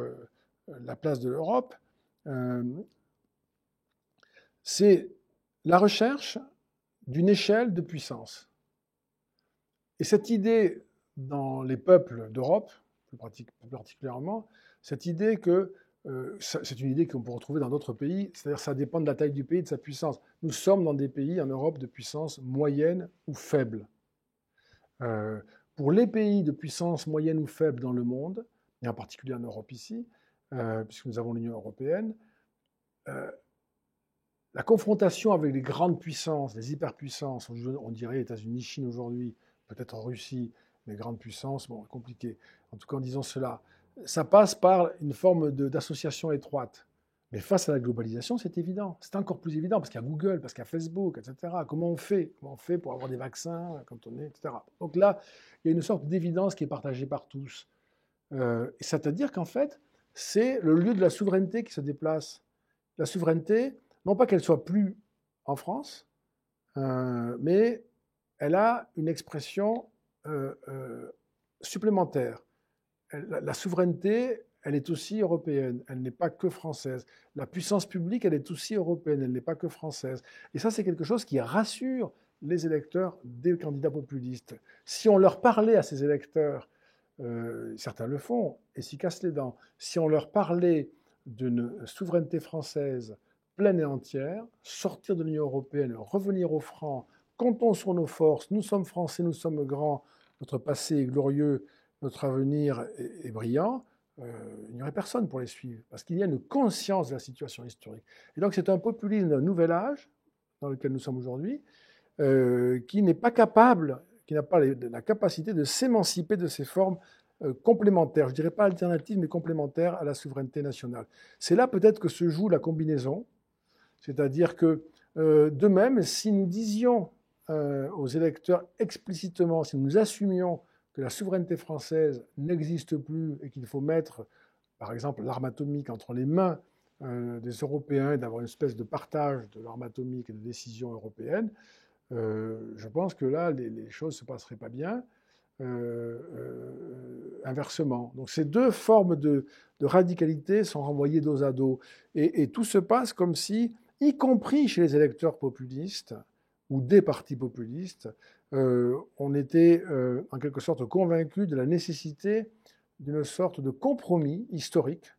[SPEAKER 2] la place de l'Europe, c'est la recherche d'une échelle de puissance. Et cette idée dans les peuples d'Europe, plus particulièrement, cette idée que c'est une idée qu'on peut retrouver dans d'autres pays, c'est-à-dire que ça dépend de la taille du pays et de sa puissance. Nous sommes dans des pays en Europe de puissance moyenne ou faible. Pour les pays de puissance moyenne ou faible dans le monde, et en particulier en Europe ici, puisque nous avons l'Union européenne, la confrontation avec les grandes puissances, les hyperpuissances, on dirait États-Unis, Chine aujourd'hui, peut-être en Russie, les grandes puissances, bon, compliqué. En tout cas, en disant cela, ça passe par une forme d'association étroite. Mais face à la globalisation, c'est évident. C'est encore plus évident parce qu'il y a Google, parce qu'il y a Facebook, etc. Comment on fait? Comment on fait pour avoir des vaccins quand on est, etc. Donc là, il y a une sorte d'évidence qui est partagée par tous. C'est-à-dire qu'en fait, c'est le lieu de la souveraineté qui se déplace. La souveraineté, non pas qu'elle soit plus en France, mais elle a une expression supplémentaire. La souveraineté, elle est aussi européenne, elle n'est pas que française. La puissance publique, elle est aussi européenne, elle n'est pas que française. Et ça, c'est quelque chose qui rassure les électeurs des candidats populistes. Si on leur parlait à ces électeurs, certains le font et s'y cassent les dents, si on leur parlait d'une souveraineté française pleine et entière, sortir de l'Union européenne, revenir au franc, comptons sur nos forces, nous sommes français, nous sommes grands, notre passé est glorieux, notre avenir est brillant, il n'y aurait personne pour les suivre, parce qu'il y a une conscience de la situation historique. Et donc c'est un populisme d'un nouvel âge, dans lequel nous sommes aujourd'hui, qui n'est pas capable, qui n'a pas la capacité de s'émanciper de ces formes complémentaires, je ne dirais pas alternatives, mais complémentaires à la souveraineté nationale. C'est là peut-être que se joue la combinaison, c'est-à-dire que de même, si nous disions aux électeurs explicitement, si nous assumions que la souveraineté française n'existe plus et qu'il faut mettre, par exemple, l'arme atomique entre les mains des Européens et d'avoir une espèce de partage de l'arme atomique et de décisions européennes, je pense que là, les choses ne se passeraient pas bien. Inversement. Donc ces deux formes de radicalité sont renvoyées dos à dos. Et tout se passe comme si, y compris chez les électeurs populistes ou des partis populistes, on était en quelque sorte convaincus de la nécessité d'une sorte de compromis historique,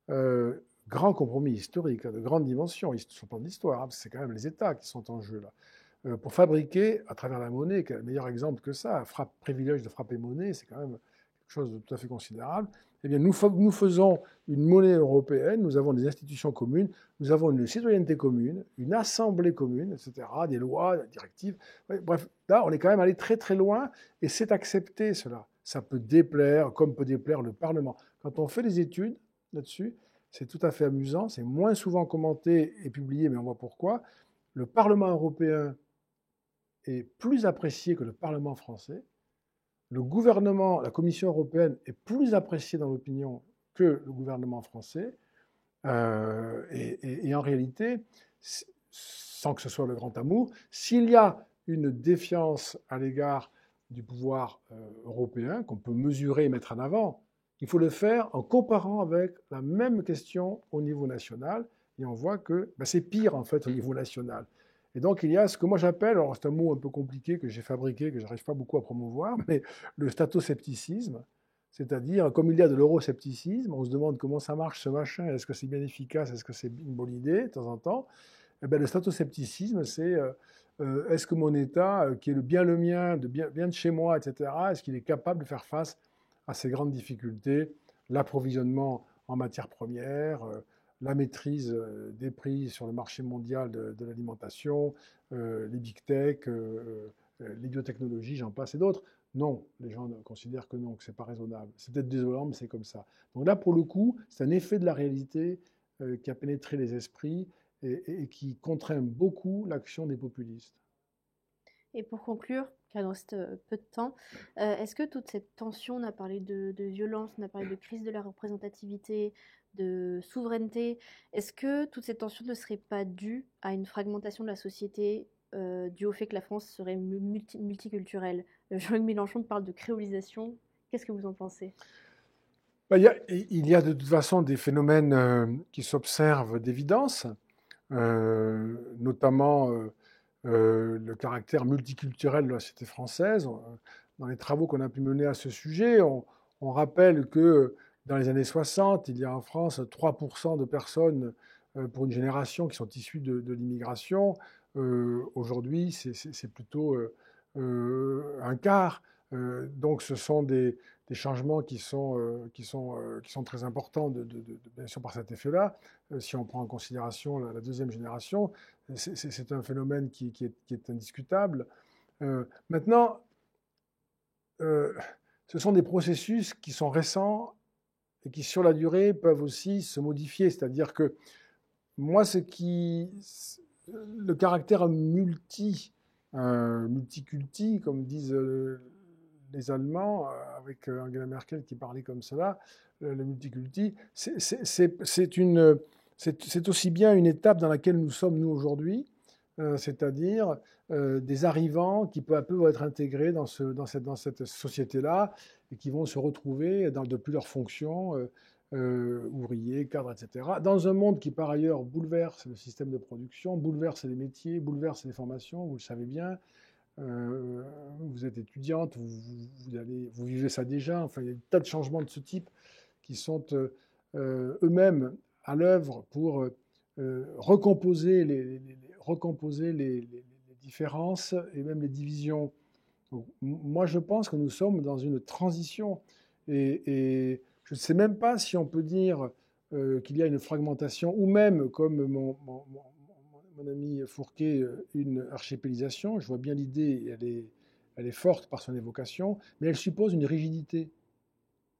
[SPEAKER 2] grand compromis historique, de grande dimension, sur le plan de l'histoire, hein, c'est quand même les États qui sont en jeu là, pour fabriquer, à travers la monnaie, quel meilleur exemple que ça, privilège de frapper monnaie, c'est quand même quelque chose de tout à fait considérable. Eh bien, nous faisons une monnaie européenne, nous avons des institutions communes, nous avons une citoyenneté commune, une assemblée commune, etc., des lois, des directives. Bref, là, on est quand même allé très très loin, et c'est accepté cela. Ça peut déplaire, comme peut déplaire le Parlement. Quand on fait des études là-dessus, c'est tout à fait amusant, c'est moins souvent commenté et publié, mais on voit pourquoi. Le Parlement européen est plus apprécié que le Parlement français. Le gouvernement, la Commission européenne est plus appréciée dans l'opinion que le gouvernement français. Et en réalité, sans que ce soit le grand amour, s'il y a une défiance à l'égard du pouvoir européen qu'on peut mesurer et mettre en avant, il faut le faire en comparant avec la même question au niveau national. Et on voit que c'est pire en fait au niveau national. Et donc il y a ce que moi j'appelle, alors c'est un mot un peu compliqué que j'ai fabriqué, que je n'arrive pas beaucoup à promouvoir, mais le statoscepticisme, c'est-à-dire comme il y a de l'euroscepticisme, on se demande comment ça marche ce machin, est-ce que c'est bien efficace, est-ce que c'est une bonne idée de temps en temps. Et bien, le statoscepticisme, c'est est-ce que mon État, qui est bien le mien, bien de chez moi, etc., est-ce qu'il est capable de faire face à ces grandes difficultés, l'approvisionnement en matières premières, la maîtrise des prix sur le marché mondial de l'alimentation, les big tech, les biotechnologies, j'en passe et d'autres. Non, les gens considèrent que non, que ce n'est pas raisonnable. C'est peut-être désolant, mais c'est comme ça. Donc là, pour le coup, c'est un effet de la réalité qui a pénétré les esprits et qui contraint beaucoup l'action des populistes.
[SPEAKER 1] Et pour conclure, car il nous reste peu de temps, est-ce que toute cette tension, on a parlé de violence, on a parlé de crise de la représentativité, de souveraineté, est-ce que toute cette tension ne serait pas due à une fragmentation de la société, due au fait que la France serait multiculturelle? Jean-Luc Mélenchon parle de créolisation. Qu'est-ce que vous en pensez?
[SPEAKER 2] Il y a de toute façon des phénomènes qui s'observent d'évidence, notamment le caractère multiculturel de la société française. Dans les travaux qu'on a pu mener à ce sujet, on rappelle que dans les années 60, il y a en France 3% de personnes pour une génération qui sont issues de l'immigration. Aujourd'hui, c'est plutôt un quart. Donc ce sont des changements qui sont très importants, bien sûr par cet effet-là. Si on prend en considération la deuxième génération, c'est un phénomène qui est indiscutable. Maintenant, ce sont des processus qui sont récents et qui, sur la durée, peuvent aussi se modifier. C'est-à-dire que moi, le caractère multiculti, comme disent les Allemands, avec Angela Merkel qui parlait comme cela, le multiculti, c'est aussi bien une étape dans laquelle nous sommes, nous, aujourd'hui, c'est-à-dire des arrivants qui peu à peu vont être intégrés dans cette société-là et qui vont se retrouver depuis leurs fonctions, ouvriers, cadres, etc., dans un monde qui par ailleurs bouleverse le système de production, bouleverse les métiers, bouleverse les formations, vous le savez bien. Vous êtes étudiante, vous vivez ça déjà, enfin il y a des tas de changements de ce type qui sont eux-mêmes à l'œuvre pour recomposer les différences et même les divisions. Donc, moi, je pense que nous sommes dans une transition et je ne sais même pas si on peut dire qu'il y a une fragmentation ou même, comme mon ami Fourquet, une archipélisation. Je vois bien l'idée, elle est forte par son évocation, mais elle suppose une rigidité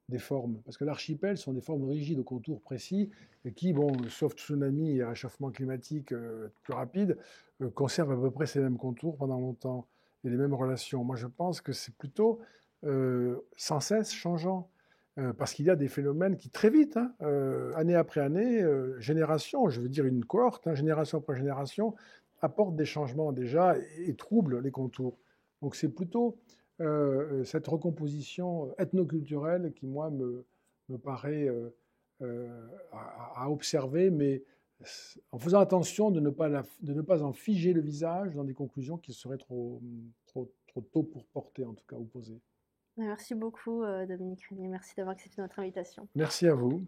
[SPEAKER 2] des formes. Parce que l'archipel sont des formes rigides aux contours précis et qui, bon, sauf tsunami et réchauffement climatique plus rapide, conservent à peu près ces mêmes contours pendant longtemps et les mêmes relations. Moi, je pense que c'est plutôt sans cesse changeant. Parce qu'il y a des phénomènes qui, très vite, hein, année après année, génération, je veux dire une cohorte, hein, génération après génération, apportent des changements déjà et troublent les contours. Donc c'est plutôt cette recomposition ethnoculturelle qui, moi, me paraît à observer, mais en faisant attention de ne pas en figer le visage dans des conclusions qui seraient trop tôt pour porter, en tout cas, ou poser.
[SPEAKER 1] Merci beaucoup, Dominique Régnier. Merci d'avoir accepté notre invitation.
[SPEAKER 2] Merci à vous.